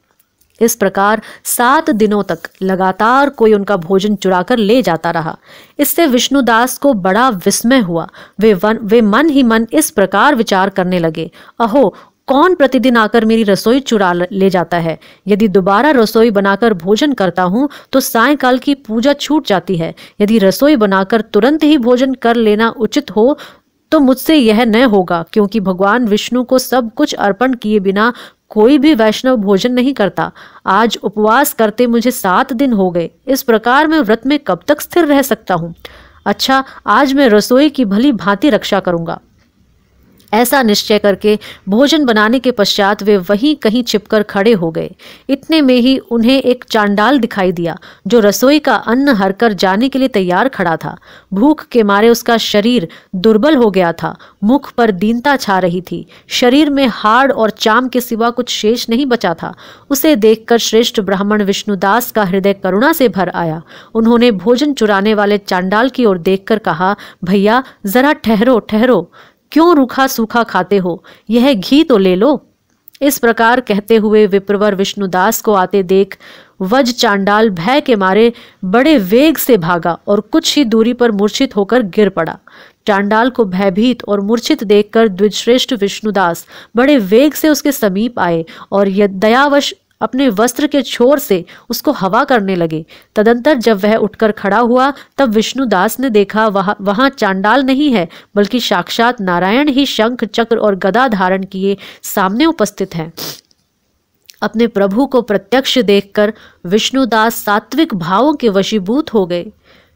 इस प्रकार 7 दिनों तक लगातार कोई उनका भोजन चुराकर ले जाता रहा। इससे विष्णुदास को बड़ा विस्मय हुआ। वे मन ही मन इस प्रकार विचार करने लगे, अहो, कौन प्रतिदिन आकर मेरी रसोई चुरा ले जाता है। यदि दोबारा रसोई बनाकर भोजन करता हूँ तो सायंकाल की पूजा छूट जाती है। यदि रसोई बनाकर तुरंत ही भोजन कर लेना उचित हो तो मुझसे यह न होगा, क्योंकि भगवान विष्णु को सब कुछ अर्पण किए बिना कोई भी वैष्णव भोजन नहीं करता। आज उपवास करते मुझे 7 दिन हो गए। इस प्रकार मैं व्रत में कब तक स्थिर रह सकता हूँ। अच्छा, आज मैं रसोई की भली भांति रक्षा करूंगा। ऐसा निश्चय करके भोजन बनाने के पश्चात वे वहीं कहीं छिपकर खड़े हो गए। इतने में ही उन्हें एक चांडाल दिखाई दिया, जो रसोई का अन्न हरकर जाने के लिए तैयार खड़ा था। भूख के मारे उसका शरीर दुर्बल हो गया था, मुख पर दीनता छा रही थी, शरीर में हाड़ और चाम के सिवा कुछ शेष नहीं बचा था। उसे देखकर श्रेष्ठ ब्राह्मण विष्णुदास का हृदय करुणा से भर आया। उन्होंने भोजन चुराने वाले चांडाल की ओर देखकर कहा, भैया जरा ठहरो ठहरो, क्यों रूखा सूखा खाते हो, यह घी तो ले लो। इस प्रकार कहते हुए विप्रवर विष्णुदास को आते देख वज चांडाल भय के मारे बड़े वेग से भागा और कुछ ही दूरी पर मूर्छित होकर गिर पड़ा। चांडाल को भयभीत और मूर्छित देखकर द्विजश्रेष्ठ विष्णुदास बड़े वेग से उसके समीप आए और दयावश अपने वस्त्र के छोर से उसको हवा करने लगे। तदंतर जब वह उठकर खड़ा हुआ तब विष्णुदास ने देखा वहां चांडाल नहीं है, बल्कि साक्षात नारायण ही शंख चक्र और गदा धारण किए सामने उपस्थित हैं। अपने प्रभु को प्रत्यक्ष देखकर विष्णुदास सात्विक भावों के वशीभूत हो गए।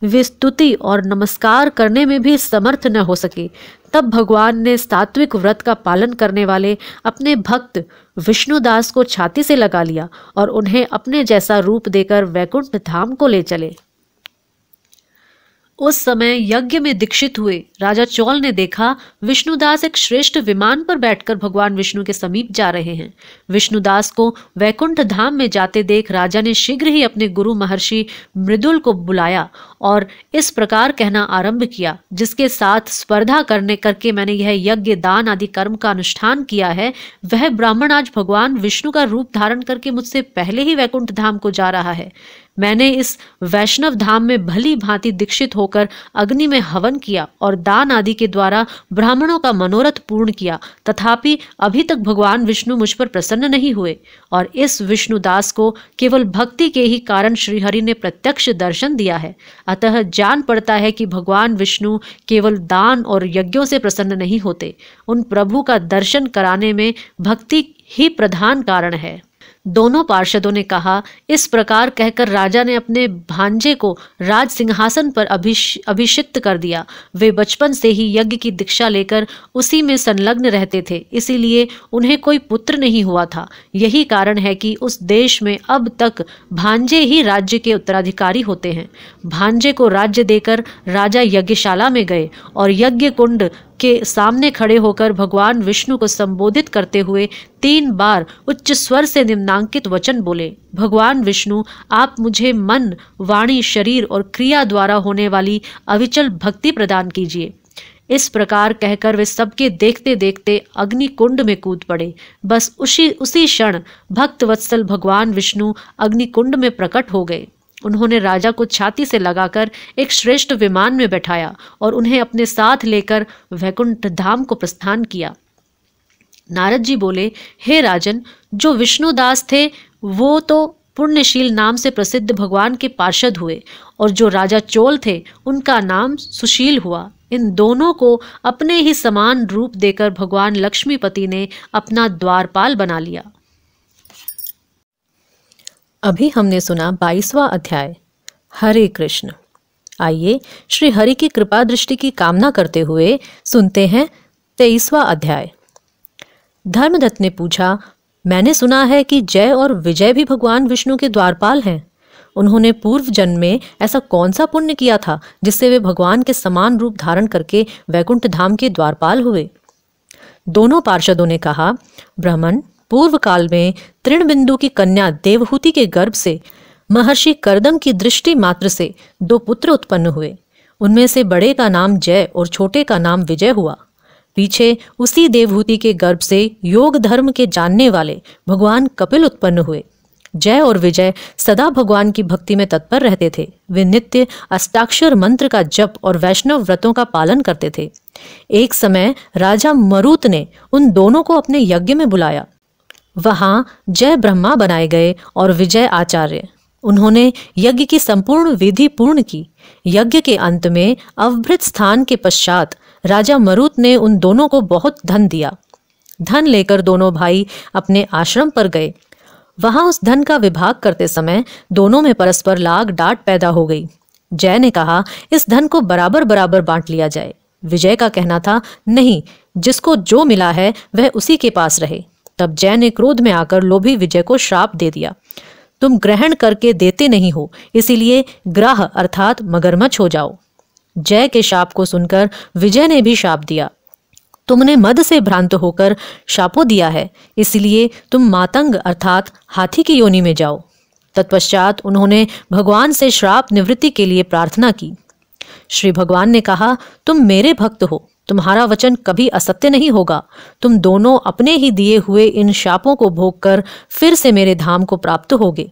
वे स्तुति और नमस्कार करने में भी समर्थ न हो सके। तब भगवान ने सात्विक व्रत का पालन करने वाले अपने भक्त विष्णुदास को छाती से लगा लिया और उन्हें अपने जैसा रूप देकर वैकुंठ धाम को ले चले। उस समय यज्ञ में दीक्षित हुए राजा चौल ने देखा विष्णुदास एक श्रेष्ठ विमान पर बैठकर भगवान विष्णु के समीप जा रहे हैं। विष्णुदास को वैकुंठ धाम में जाते देख राजा ने शीघ्र ही अपने गुरु महर्षि मृदुल को बुलाया और इस प्रकार कहना आरंभ किया, जिसके साथ स्पर्धा करके मैंने यह यज्ञ दान आदि कर्म का अनुष्ठान किया है, वह ब्राह्मण आज भगवान विष्णु का रूप धारण करके मुझसे पहले ही वैकुंठ धाम को जा रहा है। मैंने इस वैष्णव धाम में भली भांति दीक्षित होकर अग्नि में हवन किया और दान आदि के द्वारा ब्राह्मणों का मनोरथ पूर्ण किया, तथापि अभी तक भगवान विष्णु मुझ पर प्रसन्न नहीं हुए। और इस विष्णुदास को केवल भक्ति के ही कारण श्रीहरि ने प्रत्यक्ष दर्शन दिया है। अतः जान पड़ता है कि भगवान विष्णु केवल दान और यज्ञों से प्रसन्न नहीं होते, उन प्रभु का दर्शन कराने में भक्ति ही प्रधान कारण है। दोनों पार्षदों ने कहा। इस प्रकार कहकर राजा ने अपने भांजे को राज सिंहासन पर अभिषिक्त कर दिया। वे बचपन से ही यज्ञ की दीक्षा लेकर उसी में संलग्न रहते थे, इसीलिए उन्हें कोई पुत्र नहीं हुआ था। यही कारण है कि उस देश में अब तक भांजे ही राज्य के उत्तराधिकारी होते हैं। भांजे को राज्य देकर राजा यज्ञशाला में गए और यज्ञ कुंड के सामने खड़े होकर भगवान विष्णु को संबोधित करते हुए 3 बार उच्च स्वर से निम्नांकित वचन बोले। भगवान विष्णु, आप मुझे मन, वाणी, शरीर और क्रिया द्वारा होने वाली अविचल भक्ति प्रदान कीजिए। इस प्रकार कहकर वे सबके देखते देखते अग्नि कुंड में कूद पड़े। बस उसी क्षण भक्त वत्सल भगवान विष्णु अग्नि कुंड में प्रकट हो गए। उन्होंने राजा को छाती से लगाकर एक श्रेष्ठ विमान में बैठाया और उन्हें अपने साथ लेकर वैकुंठ धाम को प्रस्थान किया। नारद जी बोले, हे राजन, जो विष्णुदास थे वो तो पुण्यशील नाम से प्रसिद्ध भगवान के पार्षद हुए, और जो राजा चोल थे उनका नाम सुशील हुआ। इन दोनों को अपने ही समान रूप देकर भगवान लक्ष्मीपति ने अपना द्वारपाल बना लिया। अभी हमने सुना 22वां अध्याय। हरे कृष्ण। आइए श्री हरि की कृपा दृष्टि की कामना करते हुए सुनते हैं 23वां अध्याय। धर्मदत्त ने पूछा, मैंने सुना है कि जय और विजय भी भगवान विष्णु के द्वारपाल हैं। उन्होंने पूर्व जन्म में ऐसा कौन सा पुण्य किया था जिससे वे भगवान के समान रूप धारण करके वैकुंठ धाम के द्वारपाल हुए? दोनों पार्षदों ने कहा, ब्राह्मण, पूर्व काल में तृणबिंदु की कन्या देवहूति के गर्भ से महर्षि कर्दम की दृष्टि मात्र से 2 पुत्र उत्पन्न हुए। उनमें से बड़े का नाम जय और छोटे का नाम विजय हुआ। पीछे उसी देवहूति के गर्भ से योग धर्म के जानने वाले भगवान कपिल उत्पन्न हुए। जय और विजय सदा भगवान की भक्ति में तत्पर रहते थे। वे नित्य अष्टाक्षर मंत्र का जप और वैष्णव व्रतों का पालन करते थे। एक समय राजा मरुत ने उन दोनों को अपने यज्ञ में बुलाया। वहां जय ब्रह्मा बनाए गए और विजय आचार्य। उन्होंने यज्ञ की संपूर्ण विधि पूर्ण की। यज्ञ के अंत में अवभृत स्थान के पश्चात राजा मरुत ने उन दोनों को बहुत धन दिया। धन लेकर दोनों भाई अपने आश्रम पर गए। वहां उस धन का विभाग करते समय दोनों में परस्पर लाग डांट पैदा हो गई। जय ने कहा, इस धन को बराबर बराबर बांट लिया जाए। विजय का कहना था, नहीं, जिसको जो मिला है वह उसी के पास रहे। तब जय ने क्रोध में आकर लोभी विजय को श्राप दे दिया, तुम ग्रहण करके देते नहीं हो, इसीलिए ग्राह अर्थात मगरमच्छ हो जाओ। जय के शाप को सुनकर विजय ने भी शाप दिया, तुमने मद से भ्रांत होकर शापो दिया है, इसलिए तुम मातंग अर्थात हाथी की योनि में जाओ। तत्पश्चात उन्होंने भगवान से श्राप निवृत्ति के लिए प्रार्थना की। श्री भगवान ने कहा, तुम मेरे भक्त हो, तुम्हारा वचन कभी असत्य नहीं होगा। तुम दोनों अपने ही दिए हुए इन शापों को भोगकर फिर से मेरे धाम को प्राप्त होगे।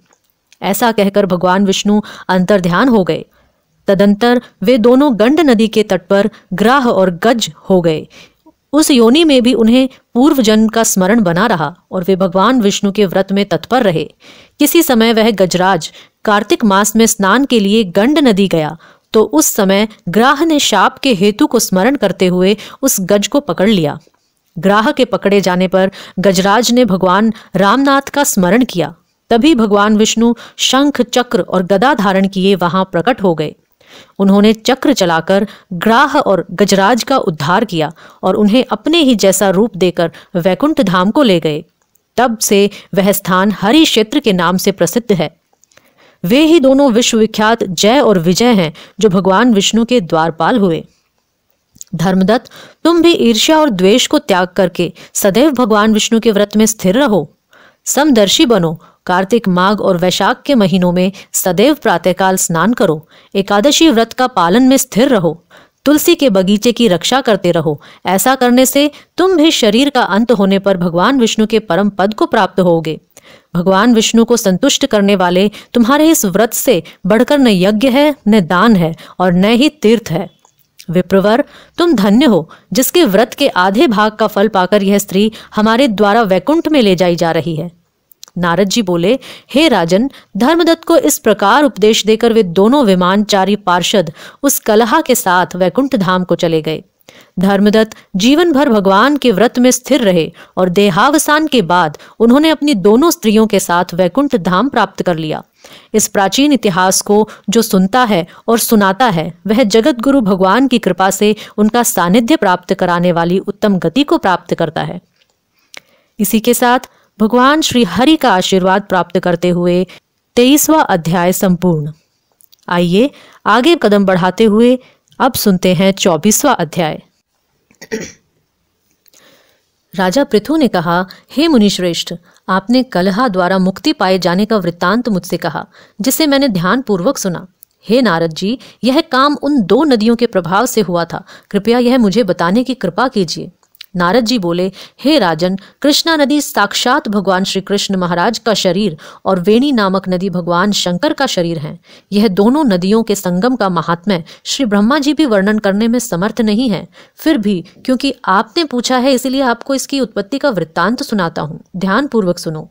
ऐसा कहकर भगवान विष्णु अंतर्ध्यान हो गए। तदंतर वे दोनों गंड नदी के तट पर ग्राह और गज हो गए। उस योनि में भी उन्हें पूर्व जन्म का स्मरण बना रहा और वे भगवान विष्णु के व्रत में तत्पर रहे। किसी समय वह गजराज कार्तिक मास में स्नान के लिए गंड नदी गया, तो उस समय ग्राह ने शाप के हेतु को स्मरण करते हुए उस गज को पकड़ लिया। ग्राह के पकड़े जाने पर गजराज ने भगवान रामनाथ का स्मरण किया। तभी भगवान विष्णु शंख, चक्र और गदा धारण किए वहां प्रकट हो गए। उन्होंने चक्र चलाकर ग्राह और गजराज का उद्धार किया और उन्हें अपने ही जैसा रूप देकर वैकुंठ धाम को ले गए। तब से वह स्थान हरि क्षेत्र के नाम से प्रसिद्ध है। वे ही दोनों विश्वविख्यात जय और विजय हैं जो भगवान विष्णु के द्वारपाल हुए। धर्मदत्त, तुम भी ईर्ष्या और द्वेष को त्याग करके सदैव भगवान विष्णु के व्रत में स्थिर रहो। समदर्शी बनो। कार्तिक, माघ और वैशाख के महीनों में सदैव प्रातःकाल स्नान करो। एकादशी व्रत का पालन में स्थिर रहो। तुलसी के बगीचे की रक्षा करते रहो। ऐसा करने से तुम भी शरीर का अंत होने पर भगवान विष्णु के परम पद को प्राप्त होगे। भगवान विष्णु को संतुष्ट करने वाले तुम्हारे इस व्रत से बढ़कर न यज्ञ है, न दान है और न ही तीर्थ है। विप्रवर, तुम धन्य हो जिसके व्रत के आधे भाग का फल पाकर यह स्त्री हमारे द्वारा वैकुंठ में ले जाई जा रही है। नारद जी बोले, हे राजन, धर्मदत्त को इस प्रकार उपदेश देकर वे दोनों विमानचारी पार्षद उस कलहा के साथ वैकुंठ धाम को चले गए। धर्मदत्त जीवन भर भगवान के व्रत में स्थिर रहे और देहावसान के बाद उन्होंने अपनी दोनों स्त्रियों के साथ वैकुंठ धाम प्राप्त कर लिया। इस प्राचीन इतिहास को जो सुनता है और सुनाता है वह जगत गुरु भगवान की कृपा से उनका सानिध्य प्राप्त कराने वाली उत्तम गति को प्राप्त करता है। इसी के साथ भगवान श्री हरि का आशीर्वाद प्राप्त करते हुए 23वां अध्याय संपूर्ण। आइए आगे कदम बढ़ाते हुए अब सुनते हैं 24वां अध्याय। राजा पृथु ने कहा, हे मुनिश्रेष्ठ, आपने कलहा द्वारा मुक्ति पाए जाने का वृत्तांत मुझसे कहा, जिसे मैंने ध्यान पूर्वक सुना। हे नारद जी, यह काम उन 2 नदियों के प्रभाव से हुआ था, कृपया यह मुझे बताने की कृपा कीजिए। नारद जी बोले, हे राजन, कृष्णा नदी साक्षात भगवान श्री कृष्ण महाराज का शरीर और वेणी नामक नदी भगवान शंकर का शरीर है। यह दोनों नदियों के संगम का महात्म्य श्री ब्रह्मा जी भी वर्णन करने में समर्थ नहीं है। फिर भी क्योंकि आपने पूछा है इसलिए आपको इसकी उत्पत्ति का वृत्तांत सुनाता हूँ, ध्यान पूर्वक सुनो।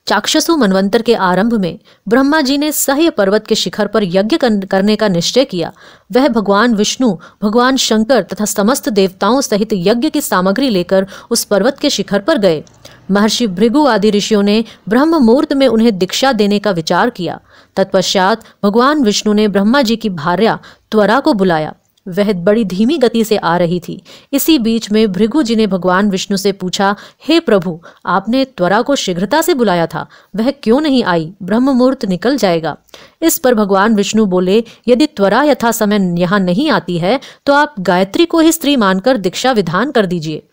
चाक्षसु मनवंतर के आरंभ में ब्रह्मा जी ने सह्य पर्वत के शिखर पर यज्ञ करने का निश्चय किया। वह भगवान विष्णु, भगवान शंकर तथा समस्त देवताओं सहित यज्ञ की सामग्री लेकर उस पर्वत के शिखर पर गए। महर्षि भृगु आदि ऋषियों ने ब्रह्म मुहूर्त में उन्हें दीक्षा देने का विचार किया। तत्पश्चात भगवान विष्णु ने ब्रह्मा जी की भार्या त्वरा को बुलाया। वह बड़ी धीमी गति से आ रही थी। इसी बीच में भृगु जी ने भगवान विष्णु से पूछा, हे प्रभु, आपने त्वरा को शीघ्रता से बुलाया था, वह क्यों नहीं आई? ब्रह्म मुहूर्त निकल जाएगा। इस पर भगवान विष्णु बोले, यदि त्वरा यथा समय यहाँ नहीं आती है तो आप गायत्री को ही स्त्री मानकर दीक्षा विधान कर दीजिए।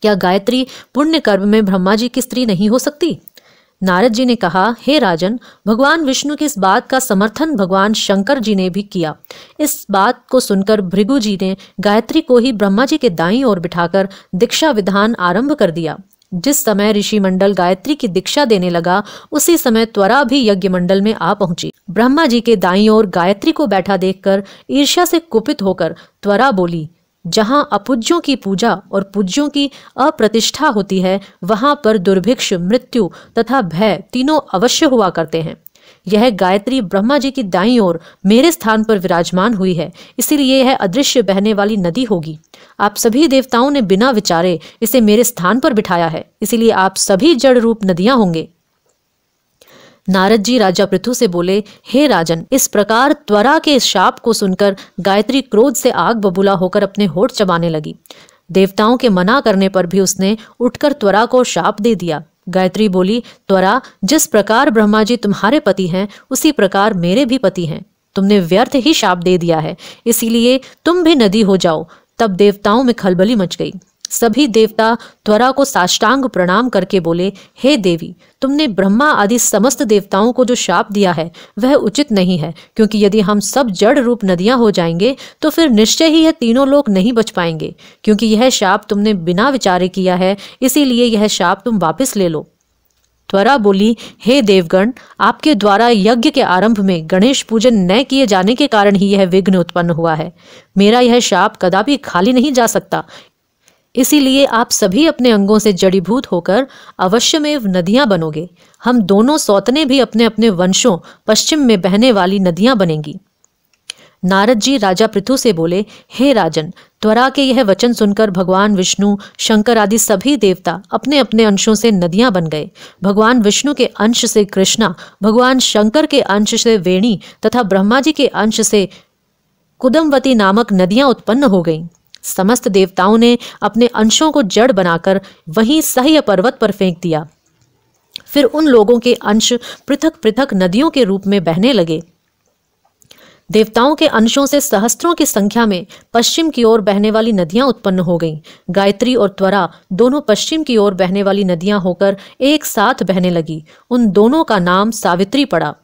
क्या गायत्री पुण्य कर्म में ब्रह्मा जी की स्त्री नहीं हो सकती? नारद जी ने कहा, हे राजन, भगवान विष्णु की इस बात का समर्थन भगवान शंकर जी ने भी किया। इस बात को सुनकर भृगु जी ने गायत्री को ही ब्रह्मा जी के दाईं ओर बिठाकर दीक्षा विधान आरंभ कर दिया। जिस समय ऋषि मंडल गायत्री की दीक्षा देने लगा उसी समय त्वरा भी यज्ञ मंडल में आ पहुंची। ब्रह्मा जी के दाईं ओर गायत्री को बैठा देखकर ईर्ष्या से कुपित होकर त्वरा बोली, जहां अपूज्यों की पूजा और पूज्यों की अप्रतिष्ठा होती है वहां पर दुर्भिक्ष, मृत्यु तथा भय तीनों अवश्य हुआ करते हैं। यह गायत्री ब्रह्मा जी की दाईं ओर मेरे स्थान पर विराजमान हुई है, इसीलिए यह अदृश्य बहने वाली नदी होगी। आप सभी देवताओं ने बिना विचारे इसे मेरे स्थान पर बिठाया है, इसीलिए आप सभी जड़ रूप नदियां होंगे। नारद जी राजा पृथु से बोले, हे राजन, इस प्रकार त्वरा के शाप को सुनकर गायत्री क्रोध से आग बबूला होकर अपने होठ चबाने लगी। देवताओं के मना करने पर भी उसने उठकर त्वरा को शाप दे दिया। गायत्री बोली, त्वरा, जिस प्रकार ब्रह्मा जी तुम्हारे पति हैं उसी प्रकार मेरे भी पति हैं। तुमने व्यर्थ ही शाप दे दिया है, इसीलिए तुम भी नदी हो जाओ। तब देवताओं में खलबली मच गई। सभी देवता त्वरा को साष्टांग प्रणाम करके बोले, हे देवी, तुमने ब्रह्मा आदि समस्त देवताओं को जो शाप दिया है वह उचित नहीं है, क्योंकि यदि हम सब जड़ रूप नदियां हो जाएंगे तो फिर निश्चय ही यह तीनों लोग नहीं बच पाएंगे। क्योंकि यह शाप तुमने बिना विचारे किया है, इसीलिए यह शाप तुम वापस ले लो। त्वरा बोली, हे देवगण, आपके द्वारा यज्ञ के आरंभ में गणेश पूजन न किए जाने के कारण ही यह विघ्न उत्पन्न हुआ है। मेरा यह शाप कदापि खाली नहीं जा सकता, इसीलिए आप सभी अपने अंगों से जड़ीभूत होकर अवश्यमेव नदियां बनोगे। हम दोनों सौतने भी अपने अपने वंशों पश्चिम में बहने वाली नदियां बनेंगी। नारद जी राजा पृथु से बोले, हे राजन, त्वरा के यह वचन सुनकर भगवान विष्णु, शंकर आदि सभी देवता अपने अपने अंशों से नदियां बन गए। भगवान विष्णु के अंश से कृष्णा, भगवान शंकर के अंश से वेणी तथा ब्रह्मा जी के अंश से कुदमवती नामक नदियां उत्पन्न हो गईं। समस्त देवताओं ने अपने अंशों को जड़ बनाकर वहीं सह्य पर्वत पर फेंक दिया। फिर उन लोगों के अंश पृथक पृथक नदियों के रूप में बहने लगे। देवताओं के अंशों से सहस्त्रों की संख्या में पश्चिम की ओर बहने वाली नदियां उत्पन्न हो गईं। गायत्री और त्वरा दोनों पश्चिम की ओर बहने वाली नदियां होकर एक साथ बहने लगी। उन दोनों का नाम सावित्री पड़ा।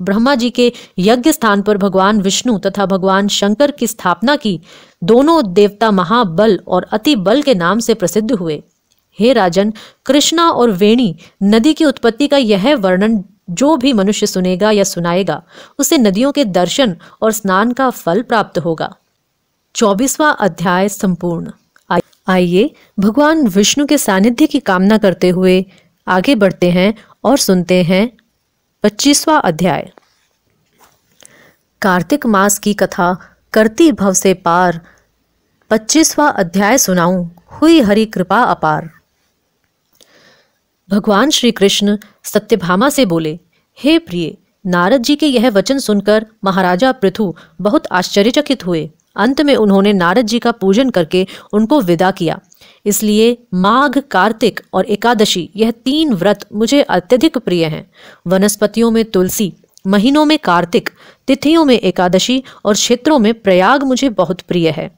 ब्रह्मा जी के यज्ञ स्थान पर भगवान विष्णु तथा भगवान शंकर की स्थापना की। दोनों देवता महाबल और अति बल के नाम से प्रसिद्ध हुए। हे राजन, कृष्णा और वेणी नदी की उत्पत्ति का यह वर्णन जो भी मनुष्य सुनेगा या सुनाएगा, उसे नदियों के दर्शन और स्नान का फल प्राप्त होगा। 24वां अध्याय संपूर्ण। आइए भगवान विष्णु के सानिध्य की कामना करते हुए आगे बढ़ते हैं और सुनते हैं 25वां अध्याय। कार्तिक मास की कथा करती भव से पार, 25वां अध्याय सुनाऊं, हुई हरि कृपा अपार। भगवान श्री कृष्ण सत्यभामा से बोले, हे प्रिय, नारद जी के यह वचन सुनकर महाराजा पृथु बहुत आश्चर्यचकित हुए। अंत में उन्होंने नारद जी का पूजन करके उनको विदा किया। इसलिए माघ, कार्तिक और एकादशी यह 3 व्रत मुझे अत्यधिक प्रिय हैं। वनस्पतियों में तुलसी, महीनों में कार्तिक, तिथियों में एकादशी और क्षेत्रों में प्रयाग मुझे बहुत प्रिय है।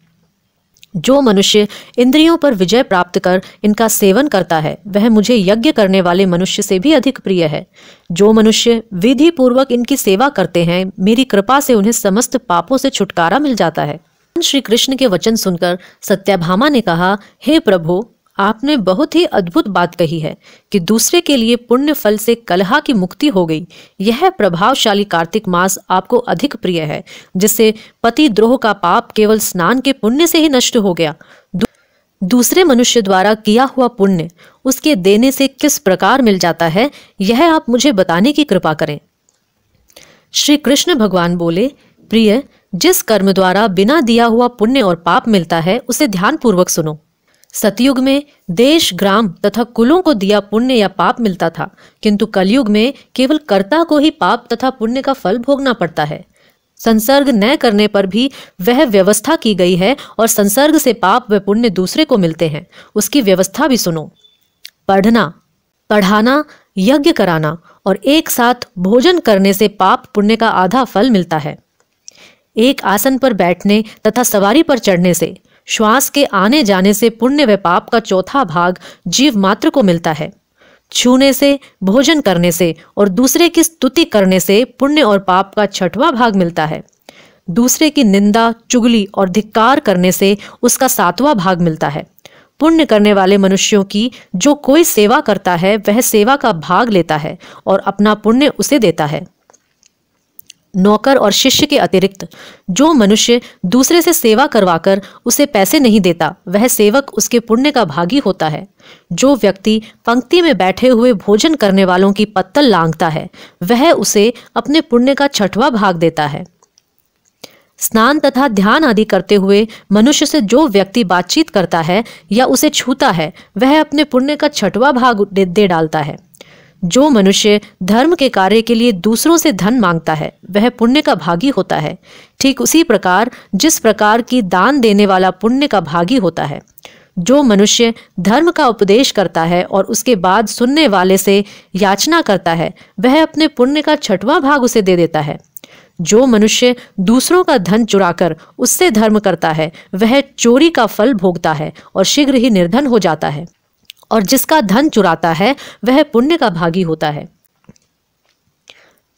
जो मनुष्य इंद्रियों पर विजय प्राप्त कर इनका सेवन करता है, वह मुझे यज्ञ करने वाले मनुष्य से भी अधिक प्रिय है। जो मनुष्य विधि पूर्वक इनकी सेवा करते हैं, मेरी कृपा से उन्हें समस्त पापों से छुटकारा मिल जाता है। श्री कृष्ण के वचन सुनकर सत्यभामा ने कहा, हे प्रभु, आपने बहुत ही अद्भुत बात कही है कि दूसरे के लिए पुण्य फल से कलह की मुक्ति हो गई। यह प्रभावशाली कार्तिक मास आपको अधिक प्रिय है, जिससे पति द्रोह का पाप केवल स्नान के पुण्य से ही नष्ट हो गया। दूसरे मनुष्य द्वारा किया हुआ पुण्य उसके देने से किस प्रकार मिल जाता है, यह आप मुझे बताने की कृपा करें। श्री कृष्ण भगवान बोले, प्रिय, जिस कर्म द्वारा बिना दिया हुआ पुण्य और पाप मिलता है, उसे ध्यान पूर्वक सुनो। सतयुग में देश, ग्राम तथा कुलों को दिया पुण्य या पाप मिलता था, किंतु कलयुग में केवल कर्ता को ही पाप तथा पुण्य का फल भोगना पड़ता है। संसर्ग न करने पर भी वह व्यवस्था की गई है और संसर्ग से पाप व पुण्य दूसरे को मिलते हैं। उसकी व्यवस्था भी सुनो। पढ़ना, पढ़ाना, यज्ञ कराना और एक साथ भोजन करने से पाप पुण्य का आधा फल मिलता है। एक आसन पर बैठने तथा सवारी पर चढ़ने से, श्वास के आने जाने से पुण्य व पाप का चौथा भाग जीव मात्र को मिलता है। छूने से, भोजन करने से और दूसरे की स्तुति करने से पुण्य और पाप का 6वां भाग मिलता है। दूसरे की निंदा, चुगली और धिक्कार करने से उसका 7वां भाग मिलता है। पुण्य करने वाले मनुष्यों की जो कोई सेवा करता है, वह सेवा का भाग लेता है और अपना पुण्य उसे देता है। नौकर और शिष्य के अतिरिक्त जो मनुष्य दूसरे से सेवा करवाकर उसे पैसे नहीं देता, वह सेवक उसके पुण्य का भागी होता है। जो व्यक्ति पंक्ति में बैठे हुए भोजन करने वालों की पत्तल लांघता है, वह उसे अपने पुण्य का 6वां भाग देता है। स्नान तथा ध्यान आदि करते हुए मनुष्य से जो व्यक्ति बातचीत करता है या उसे छूता है, वह अपने पुण्य का 6वां भाग दे डालता है। जो मनुष्य धर्म के कार्य के लिए दूसरों से धन मांगता है, वह पुण्य का भागी होता है। ठीक उसी प्रकार जिस प्रकार की दान देने वाला पुण्य का भागी होता है। जो मनुष्य धर्म का उपदेश करता है और उसके बाद सुनने वाले से याचना करता है, वह अपने पुण्य का 6वां भाग उसे दे देता है। जो मनुष्य दूसरों का धन चुराकर उससे धर्म करता है, वह चोरी का फल भोगता है और शीघ्र ही निर्धन हो जाता है। और जिसका धन चुराता है, वह पुण्य का भागी होता है।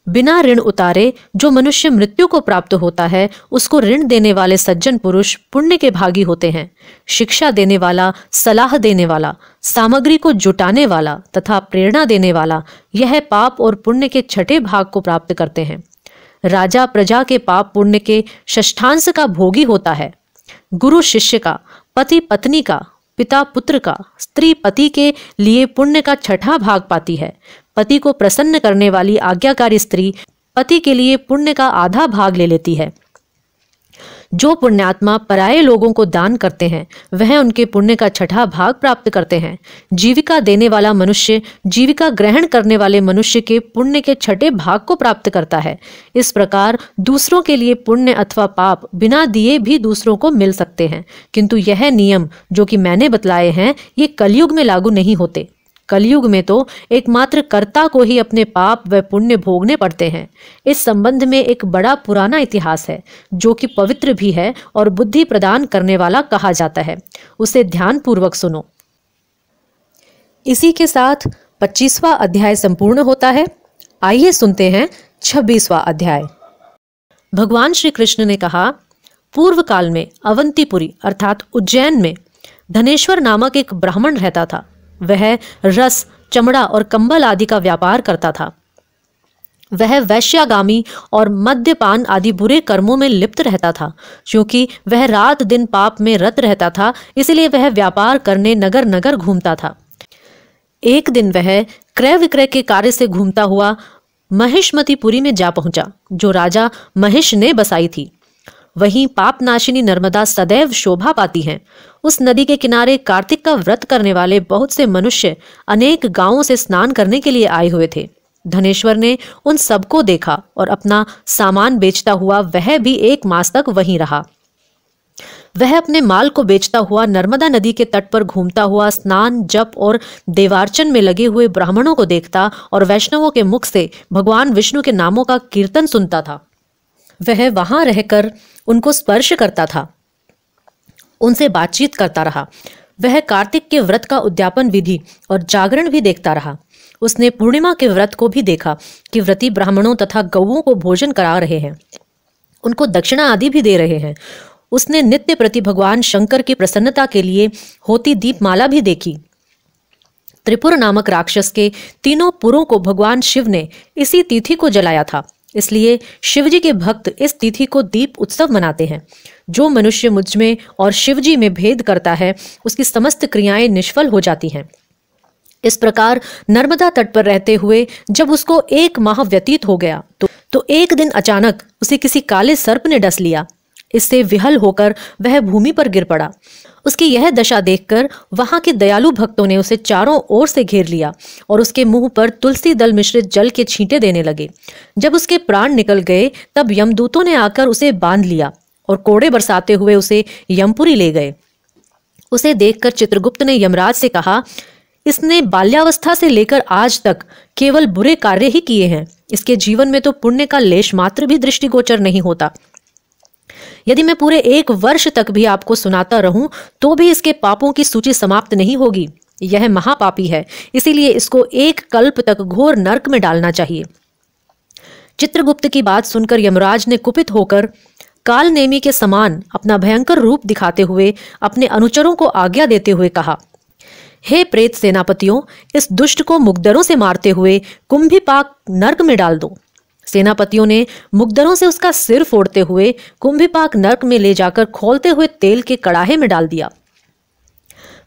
बिना ऋण उतारे जो मनुष्य मृत्यु को प्राप्त होता है, उसको ऋण देने वाले सज्जन पुरुष पुण्य के भागी होते हैं। शिक्षा देने वाला, सलाह देने वाला, सामग्री को जुटाने वाला तथा प्रेरणा देने वाला, यह पाप और पुण्य के 6ठे भाग को प्राप्त करते हैं। राजा प्रजा के पाप पुण्य के षष्ठांश का भोगी होता है। गुरु शिष्य का, पति पत्नी का, पिता पुत्र का, स्त्री पति के लिए पुण्य का 6ठा भाग पाती है। पति को प्रसन्न करने वाली आज्ञाकारी स्त्री पति के लिए पुण्य का आधा भाग ले लेती है। जो पुण्यात्मा पराये लोगों को दान करते हैं, वह उनके पुण्य का 6ठा भाग प्राप्त करते हैं। जीविका देने वाला मनुष्य जीविका ग्रहण करने वाले मनुष्य के पुण्य के 6ठे भाग को प्राप्त करता है। इस प्रकार दूसरों के लिए पुण्य अथवा पाप बिना दिए भी दूसरों को मिल सकते हैं, किंतु यह नियम जो कि मैंने बतलाए हैं, ये कलयुग में लागू नहीं होते। कलयुग में तो एकमात्र कर्ता को ही अपने पाप व पुण्य भोगने पड़ते हैं। इस संबंध में एक बड़ा पुराना इतिहास है, जो कि पवित्र भी है और बुद्धि प्रदान करने वाला कहा जाता है। उसे ध्यान पूर्वक सुनो। इसी के साथ 25वां अध्याय संपूर्ण होता है। आइए सुनते हैं 26वां अध्याय। भगवान श्री कृष्ण ने कहा, पूर्व काल में अवंतीपुरी अर्थात उज्जैन में धनेश्वर नामक एक ब्राह्मण रहता था। वह रस, चमड़ा और कंबल आदि का व्यापार करता था। वह वैश्यागामी और मद्यपान आदि बुरे कर्मों में लिप्त रहता था। क्योंकि वह रात दिन पाप में रत रहता था, इसलिए वह व्यापार करने नगर नगर घूमता था। एक दिन वह क्रय विक्रय के कार्य से घूमता हुआ महिष्मतिपुरी में जा पहुंचा, जो राजा महिष ने बसाई थी। वहीं पापनाशिनी नर्मदा सदैव शोभा पाती हैं। उस नदी के किनारे कार्तिक का व्रत करने वाले बहुत से मनुष्य अनेक गांवों से स्नान करने के लिए आए हुए थे। धनेश्वर ने उन सबको देखा और अपना सामान बेचता हुआ वह भी 1 मास तक वहीं रहा। वह अपने माल को बेचता हुआ नर्मदा नदी के तट पर घूमता हुआ स्नान, जप और देवार्चन में लगे हुए ब्राह्मणों को देखता और वैष्णवों के मुख से भगवान विष्णु के नामों का कीर्तन सुनता था। वह वहां रहकर उनको स्पर्श करता था, उनसे बातचीत करता रहा। वह कार्तिक के व्रत का उद्यापन विधि और जागरण भी देखता रहा। उसने पूर्णिमा के व्रत को भी देखा कि व्रती ब्राह्मणों तथा गौओं को भोजन करा रहे हैं, उनको दक्षिणा आदि भी दे रहे हैं। उसने नित्य प्रति भगवान शंकर की प्रसन्नता के लिए होती दीपमाला भी देखी। त्रिपुर नामक राक्षस के 3 पुरों को भगवान शिव ने इसी तिथि को जलाया था, इसलिए शिवजी के भक्त इस तिथि को दीप उत्सव मनाते हैं। जो मनुष्य मुझ में और शिवजी में भेद करता है, उसकी समस्त क्रियाएं निष्फल हो जाती हैं। इस प्रकार नर्मदा तट पर रहते हुए जब उसको 1 माह व्यतीत हो गया तो एक दिन अचानक उसे किसी काले सर्प ने डस लिया। इससे विहल होकर वह भूमि पर गिर पड़ा। उसकी यह दशा देखकर वहां के दयालु भक्तों ने उसे चारों ओर से घेर लिया और उसके मुंह पर तुलसी दल मिश्रित जल के छींटे देने लगे। जब उसके प्राण निकल गए तब यमदूतों ने आकर उसे बांध लिया और कोड़े बरसाते हुए उसे यमपुरी ले गए। उसे देखकर चित्रगुप्त ने यमराज से कहा, इसने बाल्यावस्था से लेकर आज तक केवल बुरे कार्य ही किए हैं। इसके जीवन में तो पुण्य का लेश मात्र भी दृष्टिगोचर नहीं होता। यदि मैं पूरे 1 वर्ष तक भी आपको सुनाता रहूं तो भी इसके पापों की सूची समाप्त नहीं होगी। यह महापापी है, इसीलिए इसको 1 कल्प तक घोर नरक में डालना चाहिए। चित्रगुप्त की बात सुनकर यमराज ने कुपित होकर काल नेमी के समान अपना भयंकर रूप दिखाते हुए अपने अनुचरों को आज्ञा देते हुए कहा, हे प्रेत सेनापतियों, इस दुष्ट को मुग्दरों से मारते हुए कुंभीपाक नर्क में डाल दो। सेनापतियों ने मुग्दरों से उसका सिर फोड़ते हुए कुंभीपाक नर्क में ले जाकर खोलते हुए तेल के कड़ाहे में डाल दिया।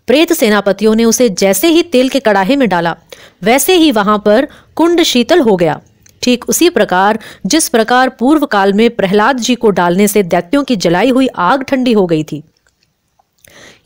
प्रेत सेनापतियों ने उसे जैसे ही तेल के कड़ाहे में डाला, वैसे ही वहां पर कुंड शीतल हो गया। ठीक उसी प्रकार जिस प्रकार पूर्व काल में प्रहलाद जी को डालने से दैत्यों की जलाई हुई आग ठंडी हो गई थी।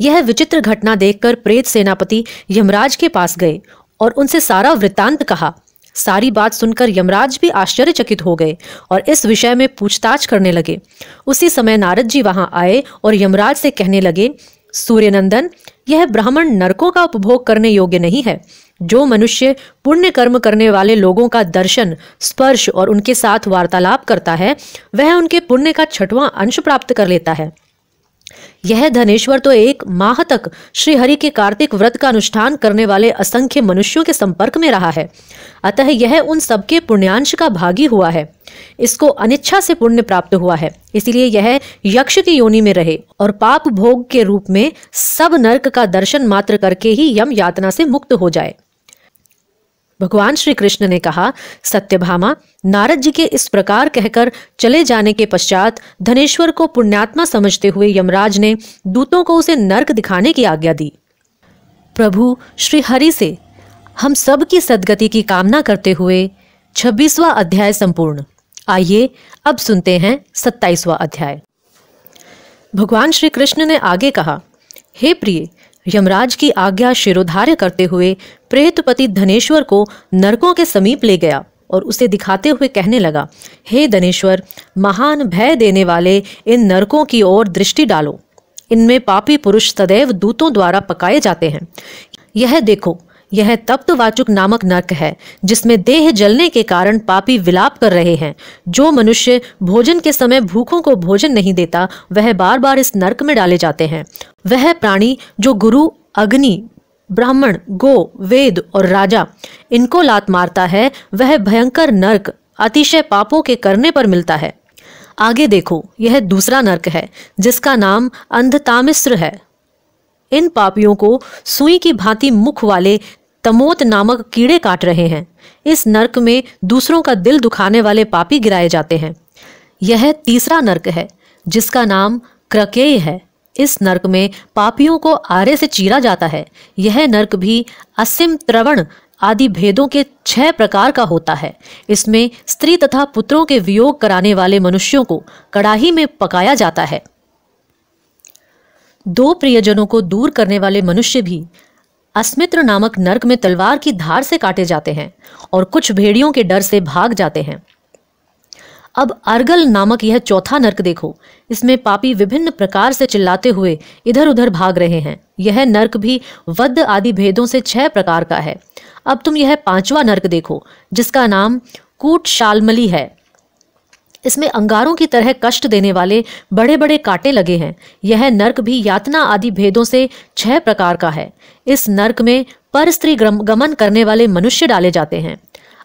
यह विचित्र घटना देखकर प्रेत सेनापति यमराज के पास गए और उनसे सारा वृत्तांत कहा। सारी बात सुनकर यमराज भी आश्चर्यचकित हो गए और इस विषय में पूछताछ करने लगे। उसी समय नारद जी वहां आए और यमराज से कहने लगे, सूर्यनंदन, यह ब्राह्मण नरकों का उपभोग करने योग्य नहीं है। जो मनुष्य पुण्य कर्म करने वाले लोगों का दर्शन, स्पर्श और उनके साथ वार्तालाप करता है, वह उनके पुण्य का 6वां अंश प्राप्त कर लेता है। यह धनेश्वर तो 1 माह तक श्री हरि के कार्तिक व्रत का अनुष्ठान करने वाले असंख्य मनुष्यों के संपर्क में रहा है, अतः यह उन सबके पुण्यांश का भागी हुआ है। इसको अनिच्छा से पुण्य प्राप्त हुआ है, इसलिए यह यक्ष की योनि में रहे और पाप भोग के रूप में सब नरक का दर्शन मात्र करके ही यम यातना से मुक्त हो जाए। भगवान श्री कृष्ण ने कहा, सत्यभामा, नारद जी के इस प्रकार कहकर चले जाने के पश्चात धनेश्वर को पुण्यात्मा समझते हुए यमराज ने दूतों को उसे नरक दिखाने की आज्ञा दी। प्रभु श्री हरि से हम सब की सद्गति की कामना करते हुए 26वां अध्याय संपूर्ण। आइए अब सुनते हैं 27वां अध्याय। भगवान श्री कृष्ण ने आगे कहा, हे प्रिय, यमराज की आज्ञा शिरोधार्य करते हुए प्रेतपति धनेश्वर को नरकों के समीप ले गया और उसे दिखाते हुए कहने लगा, हे धनेश्वर, महान भय देने वाले इन नरकों की ओर दृष्टि डालो। इनमें पापी पुरुष सदैव दूतों द्वारा पकाए जाते हैं। यह देखो, यह तप्तवाचुक नामक नरक है, जिसमें देह जलने के कारण पापी विलाप कर रहे हैं। जो मनुष्य भोजन के समय भूखों को भोजन नहीं देता, वह बार बार इस नरक में डाले जाते हैं। वह प्राणी जो गुरु, अग्नि, ब्राह्मण, गो, वेद और राजा इनको लात मारता है, वह भयंकर नरक अतिशय पापों के करने पर मिलता है। आगे देखो, यह दूसरा नरक है, जिसका नाम अंधतामिस्र है। इन पापियों को सुई की भांति मुख वाले तमोत नामक कीड़े काट रहे हैं। इस नरक में दूसरों का दिल दुखाने वाले पापी गिराए जाते हैं। यह तीसरा नरक है जिसका नाम क्रकेय है। इस नरक में पापियों को आरे से चीरा जाता है। यह नरक भी असीम त्रवण आदि भेदों के 6 प्रकार का होता है। इसमें स्त्री तथा पुत्रों के वियोग कराने वाले मनुष्यों को कड़ाही में पकाया जाता है। 2 प्रियजनों को दूर करने वाले मनुष्य भी अस्मित्र नामक नरक में तलवार की धार से काटे जाते हैं और कुछ भेड़ियों के डर से भाग जाते हैं। अब अर्गल नामक यह चौथा नरक देखो। इसमें पापी विभिन्न प्रकार से चिल्लाते हुए इधर उधर भाग रहे हैं। यह नरक भी वध आदि भेदों से 6 प्रकार का है। अब तुम यह 5वां नरक देखो जिसका नाम कूटशालमली है। इसमें अंगारों की तरह कष्ट देने वाले बड़े बड़े कांटे लगे हैं। यह नरक भी यातना आदि भेदों से 6 प्रकार का है। इस नरक में पर स्त्री गमन करने वाले मनुष्य डाले जाते हैं।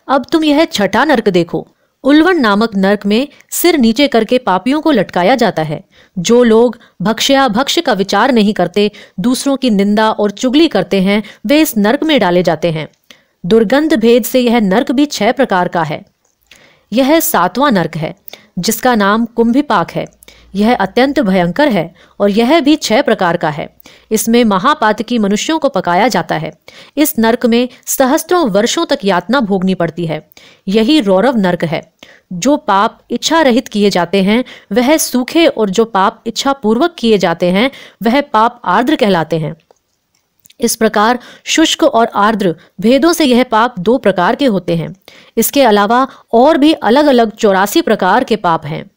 अब तुम यह 6ठा नरक देखो। उल्वण नामक नरक में सिर नीचे करके पापियों को लटकाया जाता है। जो लोग भक्ष्य का विचार नहीं करते, दूसरों की निंदा और चुगली करते हैं, वे इस नरक में डाले जाते हैं। दुर्गंध भेद से यह नरक भी 6 प्रकार का है। यह 7वां नरक है जिसका नाम कुंभिपाक है। यह अत्यंत भयंकर है और यह भी 6 प्रकार का है। इसमें महापातकी मनुष्यों को पकाया जाता है। इस नरक में सहस्त्रों वर्षों तक यातना भोगनी पड़ती है। यही रौरव नरक है। जो पाप इच्छा रहित किए जाते हैं वह सूखे और जो पाप इच्छा पूर्वक किए जाते हैं वह पाप आर्द्र कहलाते हैं। इस प्रकार शुष्क और आर्द्र भेदों से यह पाप 2 प्रकार के होते हैं। इसके अलावा और भी अलग अलग 84 प्रकार के पाप हैं।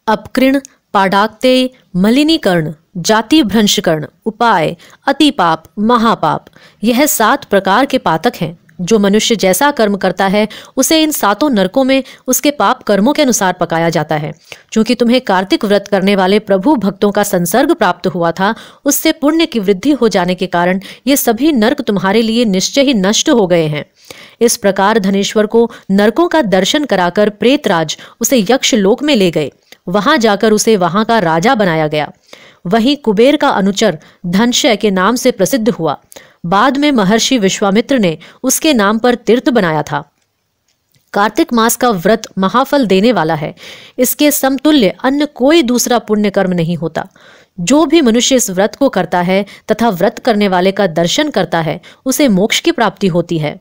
अपकृण, पाडाक्तेय, मलिनीकरण, जाति भ्रंशकरण, उपाय, अतिपाप, महापाप, यह 7 प्रकार के पातक हैं। जो मनुष्य जैसा कर्म करता है उसे इन 7 नरकों में उसके पाप कर्मों के अनुसार पकाया जाता है। क्योंकि तुम्हें कार्तिक व्रत करने वाले प्रभु भक्तों का संसर्ग प्राप्त हुआ था, उससे पुण्य की वृद्धि हो जाने के कारण ये सभी नरक तुम्हारे लिए निश्चय ही नष्ट हो गए हैं। इस प्रकार धनेश्वर को नरकों का दर्शन कराकर प्रेतराज उसे यक्ष लोक में ले गए। वहां जाकर उसे वहां का राजा बनाया गया। वहीं कुबेर का अनुचर धनशय के नाम से प्रसिद्ध हुआ। बाद में महर्षि विश्वामित्र ने उसके नाम पर तीर्थ बनाया था। कार्तिक मास का व्रत महाफल देने वाला है। इसके समतुल्य अन्य कोई दूसरा पुण्य कर्म नहीं होता। जो भी मनुष्य इस व्रत को करता है तथा व्रत करने वाले का दर्शन करता है उसे मोक्ष की प्राप्ति होती है।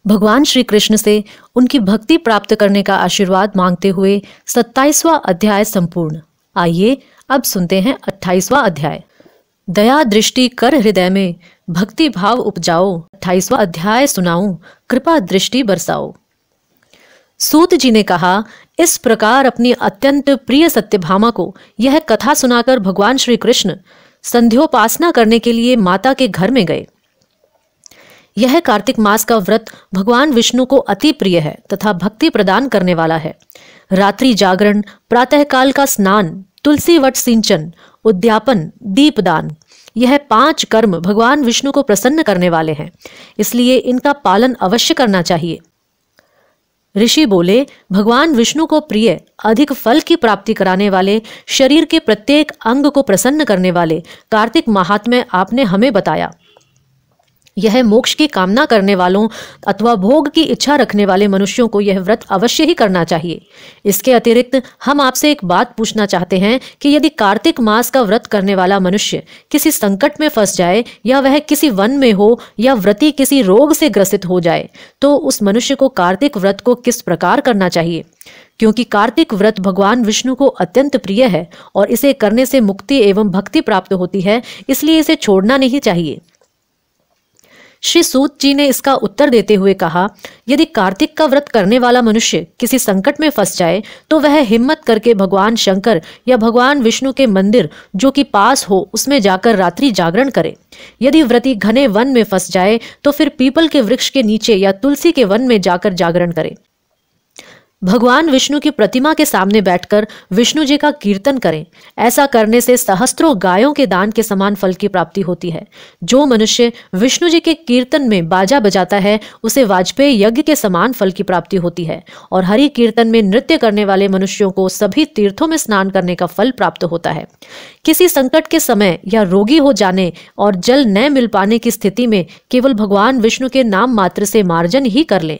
भगवान श्री कृष्ण से उनकी भक्ति प्राप्त करने का आशीर्वाद मांगते हुए 27वां अध्याय संपूर्ण। आइए अब सुनते हैं 28वां अध्याय। दया दृष्टि कर हृदय में भक्ति भाव उपजाओ। 28वां अध्याय सुनाऊं, कृपा दृष्टि बरसाओ। सूत जी ने कहा, इस प्रकार अपनी अत्यंत प्रिय सत्यभामा को यह कथा सुनाकर भगवान श्री कृष्ण संध्योपासना करने के लिए माता के घर में गए। यह कार्तिक मास का व्रत भगवान विष्णु को अति प्रिय है तथा भक्ति प्रदान करने वाला है। रात्रि जागरण, प्रातःकाल का स्नान, तुलसी वट सिंचन, उद्यापन, दीपदान, यह 5 कर्म भगवान विष्णु को प्रसन्न करने वाले हैं, इसलिए इनका पालन अवश्य करना चाहिए। ऋषि बोले, भगवान विष्णु को प्रिय, अधिक फल की प्राप्ति कराने वाले, शरीर के प्रत्येक अंग को प्रसन्न करने वाले कार्तिक महात्म्य आपने हमें बताया। यह मोक्ष की कामना करने वालों अथवा भोग की इच्छा रखने वाले मनुष्यों को यह व्रत अवश्य ही करना चाहिए। इसके अतिरिक्त हम आपसे एक बात पूछना चाहते हैं कि यदि कार्तिक मास का व्रत करने वाला मनुष्य किसी संकट में फंस जाए या वह किसी वन में हो या व्रती किसी रोग से ग्रसित हो जाए तो उस मनुष्य को कार्तिक व्रत को किस प्रकार करना चाहिए। क्योंकि कार्तिक व्रत भगवान विष्णु को अत्यंत प्रिय है और इसे करने से मुक्ति एवं भक्ति प्राप्त होती है, इसलिए इसे छोड़ना नहीं चाहिए। श्री सूत जी ने इसका उत्तर देते हुए कहा, यदि कार्तिक का व्रत करने वाला मनुष्य किसी संकट में फंस जाए तो वह हिम्मत करके भगवान शंकर या भगवान विष्णु के मंदिर जो कि पास हो उसमें जाकर रात्रि जागरण करे। यदि व्रती घने वन में फंस जाए तो फिर पीपल के वृक्ष के नीचे या तुलसी के वन में जाकर जागरण करे। भगवान विष्णु की प्रतिमा के सामने बैठकर विष्णु जी का कीर्तन करें। ऐसा करने से सहस्त्रों गायों के दान के समान फल की प्राप्ति होती है। जो मनुष्य विष्णु जी के कीर्तन में बाजा बजाता है उसे वाजपेयी यज्ञ के समान फल की प्राप्ति होती है। और हरि कीर्तन में नृत्य करने वाले मनुष्यों को सभी तीर्थों में स्नान करने का फल प्राप्त होता है। किसी संकट के समय या रोगी हो जाने और जल न मिल पाने की स्थिति में केवल भगवान विष्णु के नाम मात्र से मार्जन ही कर लें।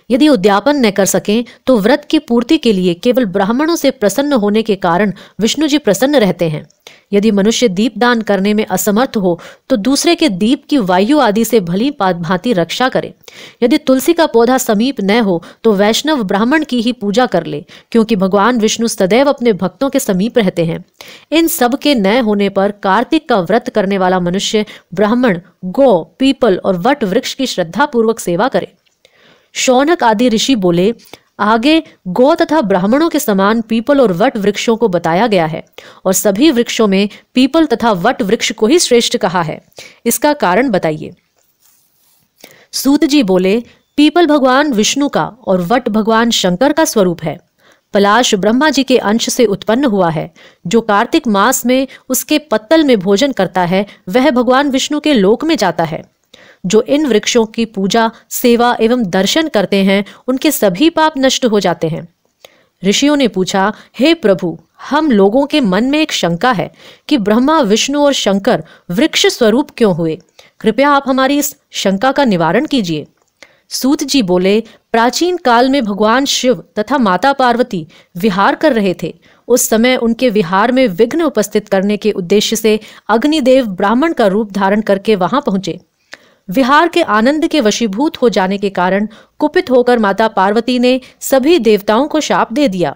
यदि उद्यापन न कर सकें तो व्रत की पूर्ति के लिए केवल ब्राह्मणों से प्रसन्न होने के कारण विष्णु जी प्रसन्न रहते हैं। यदि मनुष्य दीप दान करने में असमर्थ हो तो दूसरे के दीप की वायु आदि से भली भांति रक्षा करे। यदि तुलसी का पौधा समीप न हो तो वैष्णव ब्राह्मण की ही पूजा कर ले, क्योंकि भगवान विष्णु सदैव अपने भक्तों के समीप रहते हैं। इन सब के न होने पर कार्तिक का व्रत करने वाला मनुष्य ब्राह्मण, गौ, पीपल और वट वृक्ष की श्रद्धा पूर्वक सेवा करे। शौनक आदि ऋषि बोले, आगे गौ तथा ब्राह्मणों के समान पीपल और वट वृक्षों को बताया गया है और सभी वृक्षों में पीपल तथा वट वृक्ष को ही श्रेष्ठ कहा है। इसका कारण बताइए। सूत जी बोले, पीपल भगवान विष्णु का और वट भगवान शंकर का स्वरूप है। पलाश ब्रह्मा जी के अंश से उत्पन्न हुआ है। जो कार्तिक मास में उसके पत्तल में भोजन करता है वह भगवान विष्णु के लोक में जाता है। जो इन वृक्षों की पूजा, सेवा एवं दर्शन करते हैं उनके सभी पाप नष्ट हो जाते हैं। ऋषियों ने पूछा, हे प्रभु, हम लोगों के मन में एक शंका है कि ब्रह्मा, विष्णु और शंकर वृक्ष स्वरूप क्यों हुए? कृपया आप हमारी इस शंका का निवारण कीजिए। सूत जी बोले, प्राचीन काल में भगवान शिव तथा माता पार्वती विहार कर रहे थे। उस समय उनके विहार में विघ्न उपस्थित करने के उद्देश्य से अग्निदेव ब्राह्मण का रूप धारण करके वहां पहुंचे। विहार के आनंद के वशीभूत हो जाने के कारण कुपित होकर माता पार्वती ने सभी देवताओं को शाप दे दिया।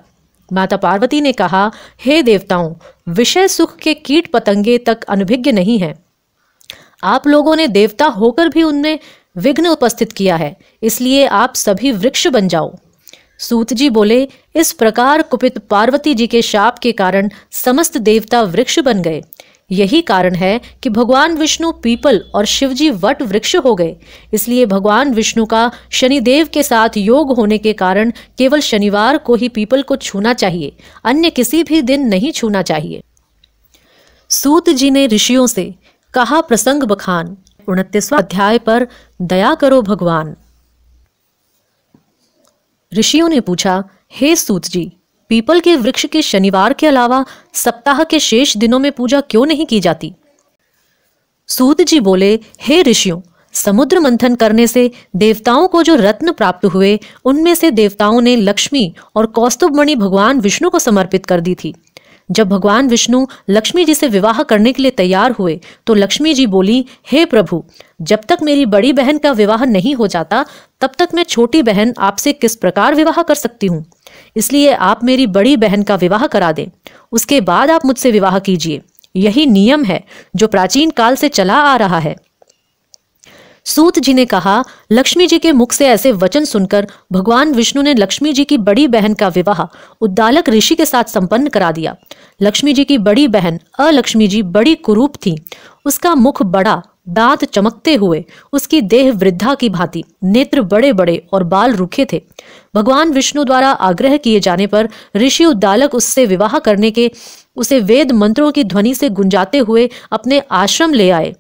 माता पार्वती ने कहा, हे देवताओं, विषय सुख के कीट पतंगे तक अनभिज्ञ नहीं है। आप लोगों ने देवता होकर भी उनमें विघ्न उपस्थित किया है, इसलिए आप सभी वृक्ष बन जाओ। सूत जी बोले, इस प्रकार कुपित पार्वती जी के शाप के कारण समस्त देवता वृक्ष बन गए। यही कारण है कि भगवान विष्णु पीपल और शिवजी वट वृक्ष हो गए। इसलिए भगवान विष्णु का शनिदेव के साथ योग होने के कारण केवल शनिवार को ही पीपल को छूना चाहिए, अन्य किसी भी दिन नहीं छूना चाहिए। सूत जी ने ऋषियों से कहा, प्रसंग बखान 29वां अध्याय पर दया करो भगवान। ऋषियों ने पूछा, हे सूत जी, पीपल के वृक्ष के शनिवार के अलावा सप्ताह के शेष दिनों में पूजा क्यों नहीं की जाती? सूत जी बोले, हे ऋषियों, समुद्र मंथन करने से देवताओं को जो रत्न प्राप्त हुए उनमें से देवताओं ने लक्ष्मी और कौस्तुभ मणि भगवान विष्णु को समर्पित कर दी थी। जब भगवान विष्णु लक्ष्मी जी से विवाह करने के लिए तैयार हुए तो लक्ष्मी जी बोली, हे प्रभु, जब तक मेरी बड़ी बहन का विवाह नहीं हो जाता तब तक मैं छोटी बहन आपसे किस प्रकार विवाह कर सकती हूँ। इसलिए आप मेरी बड़ी बहन का विवाह करा दें, उसके बाद आप मुझसे विवाह कीजिए। यही नियम है जो प्राचीन काल से चला आ रहा है। सूत जी ने कहा, लक्ष्मी जी के मुख से ऐसे वचन सुनकर भगवान विष्णु ने लक्ष्मी जी की बड़ी बहन का विवाह उद्दालक ऋषि के साथ संपन्न करा दिया। लक्ष्मी जी की बड़ी बहन अलक्ष्मी जी बड़ी कुरूप थी। उसका मुख बड़ा, दांत चमकते हुए, उसकी देह वृद्धा की भांति, नेत्र बड़े बड़े और बाल रूखे थे। भगवान विष्णु द्वारा आग्रह किए जाने पर ऋषि उद्दालक उससे विवाह करने के उसे वेद मंत्रों की ध्वनि से गुंजाते हुए अपने आश्रम ले आए।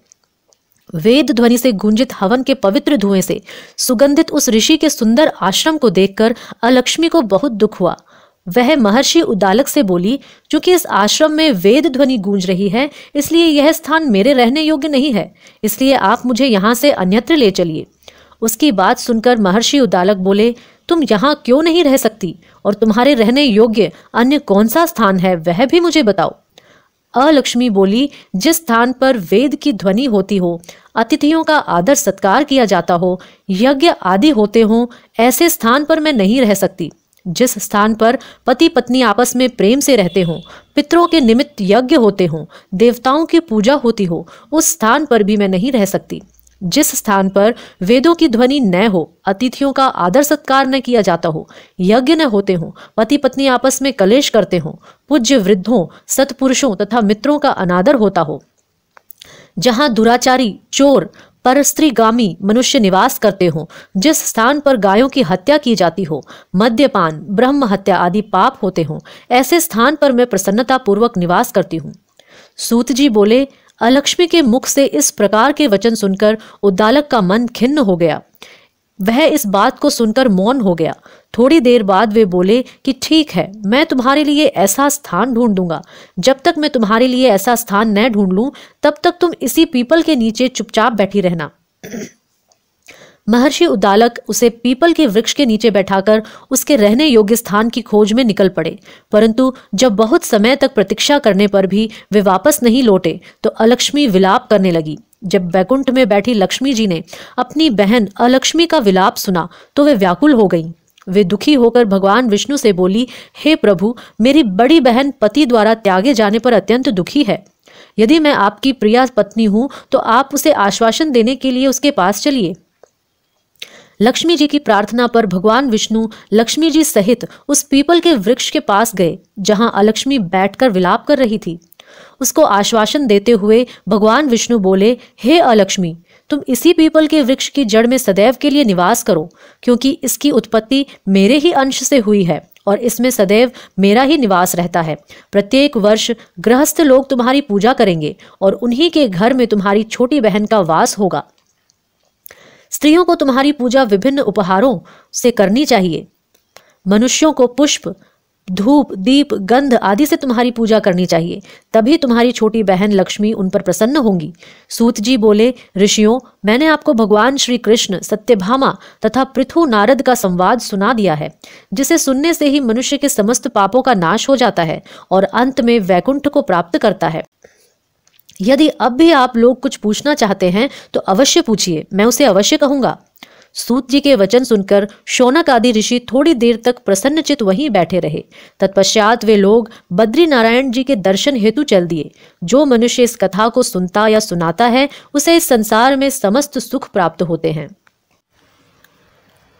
वेद ध्वनि से गुंजित हवन के पवित्र धुएं से सुगंधित उस ऋषि के सुंदर आश्रम को देखकर अलक्ष्मी को बहुत दुख हुआ। वह महर्षि उद्दालक से बोली, क्योंकि इस आश्रम में वेद ध्वनि गूंज रही है इसलिए यह स्थान मेरे रहने योग्य नहीं है, इसलिए आप मुझे यहाँ से अन्यत्र ले चलिए। उसकी बात सुनकर महर्षि उद्दालक बोले, तुम यहाँ क्यों नहीं रह सकती और तुम्हारे रहने योग्य अन्य कौन सा स्थान है वह भी मुझे बताओ। अलक्ष्मी बोली, जिस स्थान पर वेद की ध्वनि होती हो, अतिथियों का आदर सत्कार किया जाता हो, यज्ञ आदि होते हो, ऐसे स्थान पर मैं नहीं रह सकती। जिस स्थान पर पति पत्नी आपस में प्रेम से रहते हों, पितरों के निमित्त यज्ञ होते हों, देवताओं की पूजा होती हो, उस स्थान पर भी मैं नहीं रह सकती। जिस स्थान पर वेदों की ध्वनि न हो, अतिथियों का आदर सत्कार न किया जाता हो, यज्ञ न होते हों, पति पत्नी आपस में कलेश करते हों, पूज्य वृद्धों, सत्पुरुषों तथा मित्रों का अनादर होता हो, जहां दुराचारी, चोर, परस्त्रीगामी मनुष्य निवास करते हो, जिस स्थान पर गायों की हत्या की जाती हो, मद्यपान, ब्रह्म हत्या आदि पाप होते हो, ऐसे स्थान पर मैं प्रसन्नता पूर्वक निवास करती हूँ। सूत जी बोले, अलक्ष्मी के मुख से इस प्रकार के वचन सुनकर उद्दालक का मन खिन्न हो गया। वह इस बात को सुनकर मौन हो गया। थोड़ी देर बाद वे बोले कि ठीक है, मैं तुम्हारे लिए ऐसा स्थान ढूंढ दूंगा। जब तक मैं तुम्हारे लिए ऐसा स्थान न ढूंढ लूं, तब तक तुम इसी पीपल के नीचे चुपचाप बैठी रहना। महर्षि उद्दालक उसे पीपल के वृक्ष के नीचे बैठाकर उसके रहने योग्य स्थान की खोज में निकल पड़े, परंतु जब बहुत समय तक प्रतीक्षा करने पर भी वे वापस नहीं लौटे तो अलक्ष्मी विलाप करने लगी। जब वैकुंठ में बैठी लक्ष्मी जी ने अपनी बहन अलक्ष्मी का विलाप सुना तो वे व्याकुल हो गईं। वे दुखी होकर भगवान विष्णु से बोली, हे प्रभु, मेरी बड़ी बहन पति द्वारा त्यागे जाने पर अत्यंत दुखी है। यदि मैं आपकी प्रिय पत्नी हूं तो आप उसे आश्वासन देने के लिए उसके पास चलिए। लक्ष्मी जी की प्रार्थना पर भगवान विष्णु लक्ष्मी जी सहित उस पीपल के वृक्ष के पास गए जहां अलक्ष्मी बैठकर विलाप कर रही थी। उसको आश्वासन देते हुए भगवान विष्णु बोले, हे अलक्ष्मी, तुम इसी पीपल के वृक्ष की जड़ में सदैव के लिए निवास करो, क्योंकि इसकी उत्पत्ति मेरे ही अंश से हुई है और इसमें सदैव मेरा ही निवास रहता है। प्रत्येक वर्ष गृहस्थ लोग तुम्हारी पूजा करेंगे और उन्हीं के घर में तुम्हारी छोटी बहन का वास होगा। स्त्रियों को तुम्हारी पूजा विभिन्न उपहारों से करनी चाहिए। मनुष्यों को पुष्प, धूप, दीप, गंध आदि से तुम्हारी पूजा करनी चाहिए, तभी तुम्हारी छोटी बहन लक्ष्मी उन पर प्रसन्न होंगी। सूत जी बोले, ऋषियों, मैंने आपको भगवान श्री कृष्ण, सत्यभामा तथा पृथु नारद का संवाद सुना दिया है, जिसे सुनने से ही मनुष्य के समस्त पापों का नाश हो जाता है और अंत में वैकुंठ को प्राप्त करता है। यदि अब भी आप लोग कुछ पूछना चाहते हैं तो अवश्य पूछिए, मैं उसे अवश्य कहूंगा। सूत जी के वचन सुनकर शौनक आदि ऋषि थोड़ी देर तक प्रसन्नचित वहीं बैठे रहे। तत्पश्चात वे लोग बद्री नारायण जी के दर्शन हेतु चल दिए। जो मनुष्य इस कथा को सुनता या सुनाता है, उसे इस संसार में समस्त सुख प्राप्त होते हैं।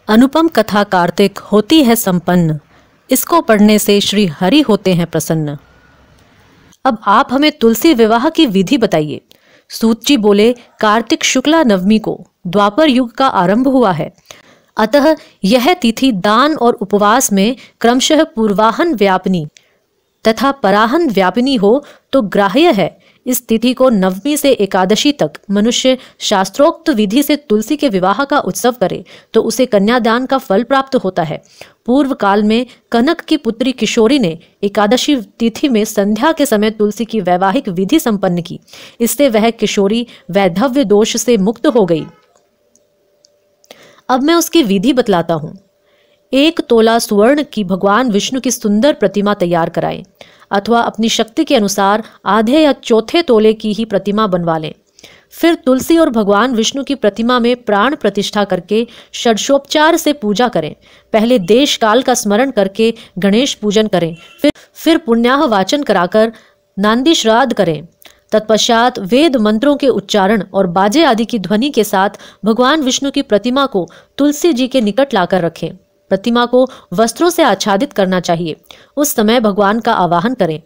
अनुपम कथा कार्तिक होती है संपन्न, इसको पढ़ने से श्री हरि होते हैं प्रसन्न। अब आप हमें तुलसी विवाह की विधि बताइए। सूत जी बोले, कार्तिक शुक्ला नवमी को द्वापर युग का आरंभ हुआ है, अतः यह तिथि दान और उपवास में क्रमशः पूर्वाहन व्यापिनी तथा पराहन व्यापिनी हो तो ग्राह्य है। इस तिथि को नवमी से एकादशी तक मनुष्य शास्त्रोक्त विधि से तुलसी के विवाह का उत्सव करे तो उसे कन्यादान का फल प्राप्त होता है। पूर्व काल में कनक की पुत्री किशोरी ने एकादशी तिथि में संध्या के समय तुलसी की वैवाहिक विधि संपन्न की। इससे वह किशोरी वैधव्य दोष से मुक्त हो गई। अब मैं उसकी विधि बतलाता हूँ। 1 तोला सुवर्ण की भगवान विष्णु की सुंदर प्रतिमा तैयार कराएं, अथवा अपनी शक्ति के अनुसार आधे या चौथे तोले की ही प्रतिमा बनवा लें। फिर तुलसी और भगवान विष्णु की प्रतिमा में प्राण प्रतिष्ठा करके षड्षोपचार से पूजा करें। पहले देश काल का स्मरण करके गणेश पूजन करें, फिर पुण्याह वाचन कराकर नांदी श्राद्ध करें। तत्पश्चात वेद मंत्रों के उच्चारण और बाजे आदि की ध्वनि के साथ भगवान विष्णु की प्रतिमा को तुलसी जी के निकट लाकर रखें। प्रतिमा को वस्त्रों से आच्छादित करना चाहिए। उस समय भगवान का आवाहन करें,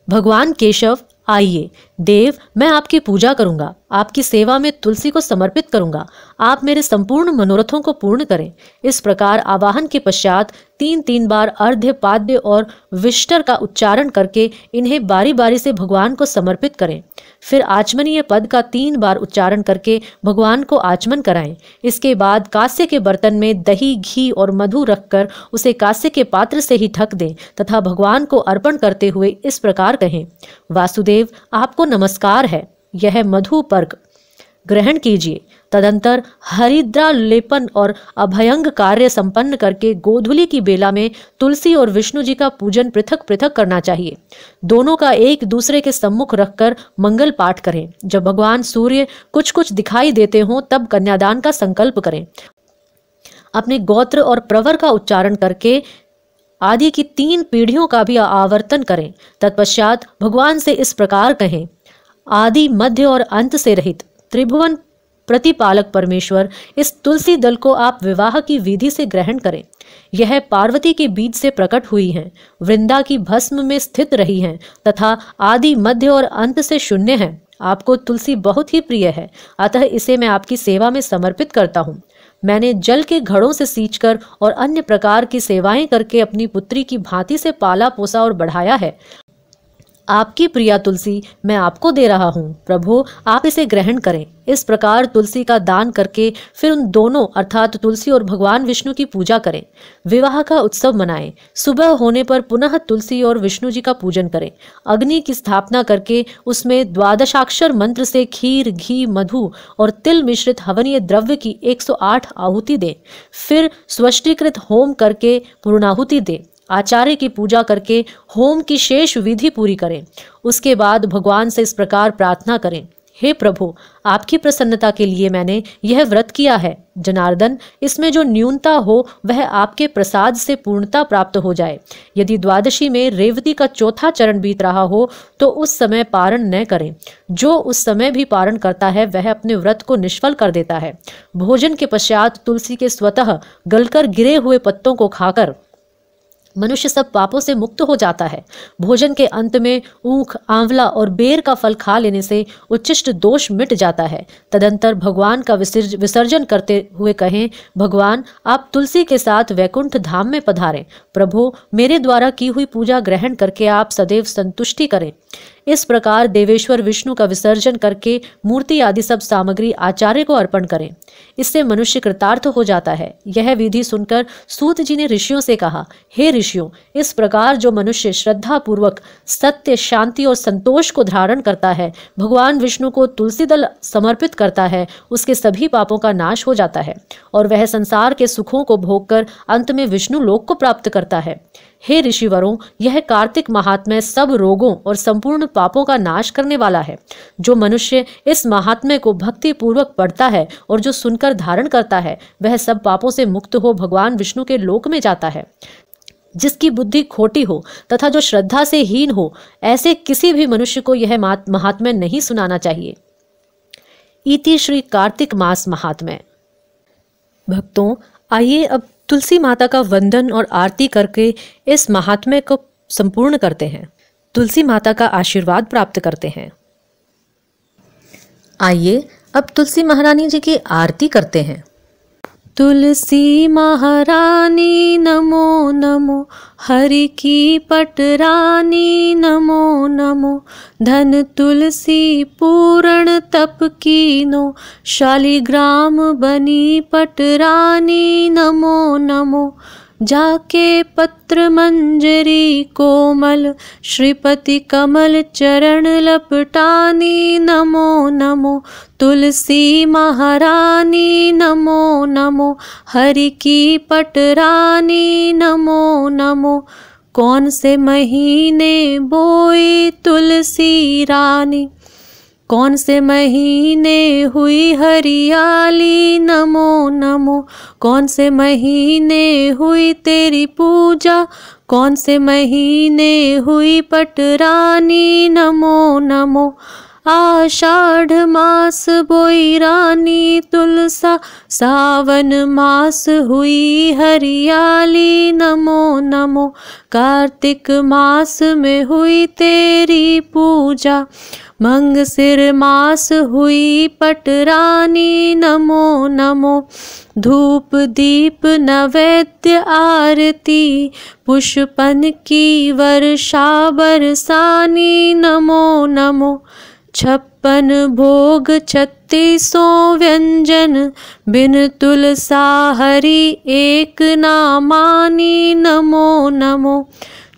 भगवान केशव आइए, देव मैं आपकी पूजा करूंगा, आपकी सेवा में तुलसी को समर्पित करूंगा, आप मेरे संपूर्ण मनोरथों को पूर्ण करें। इस प्रकार आवाहन के पश्चात 3 बार अर्ध्य, पाद्य और विष्टर का उच्चारण करके इन्हें बारी बारी से भगवान को समर्पित करें। फिर आचमनीय पद का 3 बार उच्चारण करके भगवान को आचमन कराएं। इसके बाद कांस्य के बर्तन में दही, घी और मधु रखकर उसे कांस्य के पात्र से ही ढक दें तथा भगवान को अर्पण करते हुए इस प्रकार कहें, वासुदेव आपको नमस्कार है, यह मधु पर्क ग्रहण कीजिए। तदंतर हरिद्रा लेपन और अभयंग कार्य संपन्न करके गोधूली की बेला में तुलसी और विष्णु जी का पूजन पृथक पृथक करना चाहिए। दोनों का एक दूसरे के सम्मुख रखकर मंगल पाठ करें। जब भगवान सूर्य कुछ कुछ दिखाई देते हों तब कन्यादान का संकल्प करें। अपने गोत्र और प्रवर का उच्चारण करके आदि की 3 पीढ़ियों का भी आवर्तन करें। तत्पश्चात भगवान से इस प्रकार कहें, आदि, मध्य और अंत से रहित त्रिभुवन प्रतिपालक परमेश्वर, इस तुलसी दल को आप विवाह की विधि से ग्रहण करें। यह पार्वती के बीज से प्रकट हुई हैं, वृंदा की भस्म में स्थित रही हैं तथा आदि, मध्य और अंत से शून्य हैं। आपको तुलसी बहुत ही प्रिय है, अतः इसे मैं आपकी सेवा में समर्पित करता हूँ। मैंने जल के घड़ों से सींचकर और अन्य प्रकार की सेवाएं करके अपनी पुत्री की भांति से पाला पोसा और बढ़ाया है। आपकी प्रिया तुलसी मैं आपको दे रहा हूँ, प्रभु आप इसे ग्रहण करें। इस प्रकार तुलसी का दान करके फिर उन दोनों अर्थात तुलसी और भगवान विष्णु की पूजा करें। विवाह का उत्सव मनाएं। सुबह होने पर पुनः तुलसी और विष्णु जी का पूजन करें। अग्नि की स्थापना करके उसमें द्वादशाक्षर मंत्र से खीर, घी, मधु और तिल मिश्रित हवनीय द्रव्य की 108 आहुति दें। फिर स्वष्टिकृत होम करके पूर्णाहुति दें। आचार्य की पूजा करके होम की शेष विधि पूरी करें। उसके बाद भगवान से इस प्रकार प्रार्थना करें, हे प्रभु आपकी प्रसन्नता के लिए मैंने यह व्रत किया है। जनार्दन, इसमें जो न्यूनता हो वह आपके प्रसाद से पूर्णता प्राप्त हो जाए। यदि द्वादशी में रेवती का चौथा चरण बीत रहा हो तो उस समय पारण न करें। जो उस समय भी पारण करता है वह अपने व्रत को निष्फल कर देता है। भोजन के पश्चात तुलसी के स्वतः गलकर गिरे हुए पत्तों को खाकर मनुष्य सब पापों से मुक्त हो जाता है। भोजन के अंत में ऊख, आंवला और बेर का फल खा लेने से उच्चिष्ट दोष मिट जाता है। तदंतर भगवान का विसर्जन करते हुए कहें, भगवान आप तुलसी के साथ वैकुंठ धाम में पधारें। प्रभु मेरे द्वारा की हुई पूजा ग्रहण करके आप सदैव संतुष्टि करें। इस प्रकार देवेश्वर विष्णु का विसर्जन करके मूर्ति आदि सब सामग्री आचार्य को अर्पण करें। इससे मनुष्य कृतार्थ हो जाता है। यह विधि सुनकर सूत जी ने ऋषियों से कहा, हे ऋषियों, इस प्रकार जो मनुष्य श्रद्धा पूर्वक सत्य, शांति और संतोष को धारण करता है, भगवान विष्णु को तुलसी दल समर्पित करता है, उसके सभी पापों का नाश हो जाता है और वह संसार के सुखों को भोगकर अंत में विष्णु लोक को प्राप्त करता है। हे ऋषिवरों, यह कार्तिक महात्म्य सब रोगों और संपूर्ण पापों का नाश करने वाला है। जो मनुष्य इस महात्म्य को भक्ति पूर्वक पढ़ता है और जो सुनकर धारण करता है वह सब पापों से मुक्त हो भगवान विष्णु के लोक में जाता है। जिसकी बुद्धि खोटी हो तथा जो श्रद्धा से हीन हो, ऐसे किसी भी मनुष्य को यह महात्म्य नहीं सुनाना चाहिए। इति श्री कार्तिक मास महात्म्य। भक्तों, आइए अब तुलसी माता का वंदन और आरती करके इस महात्म्य को संपूर्ण करते हैं। तुलसी माता का आशीर्वाद प्राप्त करते हैं। आइए अब तुलसी महारानी जी की आरती करते हैं। तुलसी महारानी नमो नमो, हरि की पटरानी नमो नमो। धन तुलसी पूर्ण तप कीनो, शालिग्राम बनी पटरानी नमो नमो। जाके पत्र मंजरी कोमल, श्रीपति कमल चरण लपटानी नमो नमो। तुलसी महारानी नमो नमो, हरि की पटरानी नमो नमो। कौन से महीने बोई तुलसी रानी, कौन से महीने हुई हरियाली नमो नमो। कौन से महीने हुई तेरी पूजा, कौन से महीने हुई पटरानी नमो नमो। आषाढ़ मास बोई रानी तुलसा, सावन मास हुई हरियाली नमो नमो। कार्तिक मास में हुई तेरी पूजा, मंगसिर मास हुई पटरानी नमो नमो। धूप दीप नैवेद्य आरती, पुष्पन की वर्षा बरसानी नमो नमो। 56 भोग 3600 व्यंजन, बिन तुलसा हरि एक ना मानी नमो नमो।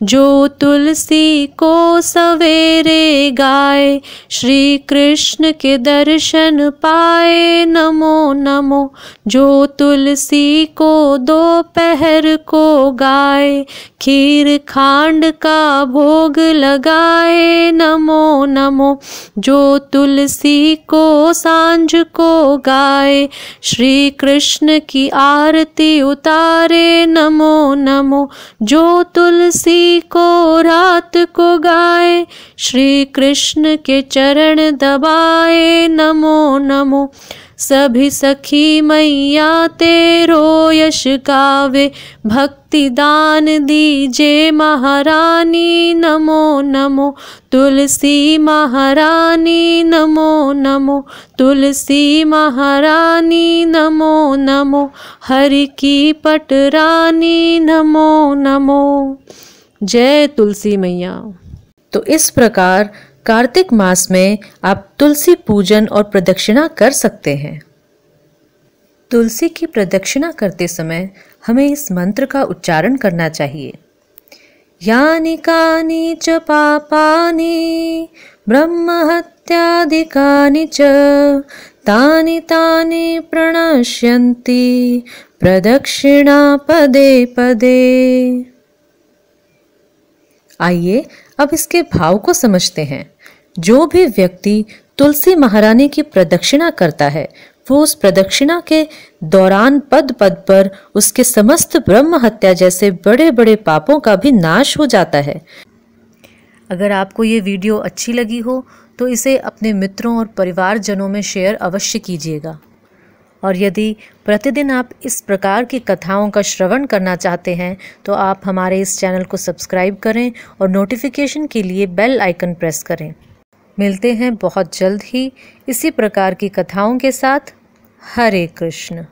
जो तुलसी को सवेरे गाए, श्री कृष्ण के दर्शन पाए नमो नमो। जो तुलसी को दोपहर को गाए, खीर खांड का भोग लगाए नमो नमो। जो तुलसी को सांझ को गाए, श्री कृष्ण की आरती उतारे नमो नमो। जो तुलसी को रात को गाए, श्री कृष्ण के चरण दबाए नमो नमो। सभी सखी मैया तेरो यश गावे, भक्ति दान दीजे महारानी नमो नमो। तुलसी महारानी नमो नमो, तुलसी महारानी नमो नमो, हरि की पटरानी नमो नमो। जय तुलसी मैया। तो इस प्रकार कार्तिक मास में आप तुलसी पूजन और प्रदक्षिणा कर सकते हैं। तुलसी की प्रदक्षिणा करते समय हमें इस मंत्र का उच्चारण करना चाहिए। यानि कानि च पापानि ब्रह्महत्यादिकानि च तानि तानि प्रणश्यन्ति प्रदक्षिणा पदे पदे। आइए अब इसके भाव को समझते हैं। जो भी व्यक्ति तुलसी महारानी की प्रदक्षिणा करता है वो उस प्रदक्षिणा के दौरान पद पद पर उसके समस्त ब्रह्म हत्या जैसे बड़े बड़े पापों का भी नाश हो जाता है। अगर आपको ये वीडियो अच्छी लगी हो तो इसे अपने मित्रों और परिवारजनों में शेयर अवश्य कीजिएगा। और यदि प्रतिदिन आप इस प्रकार की कथाओं का श्रवण करना चाहते हैं तो आप हमारे इस चैनल को सब्सक्राइब करें और नोटिफिकेशन के लिए बेल आइकन प्रेस करें। मिलते हैं बहुत जल्द ही इसी प्रकार की कथाओं के साथ। हरे कृष्ण।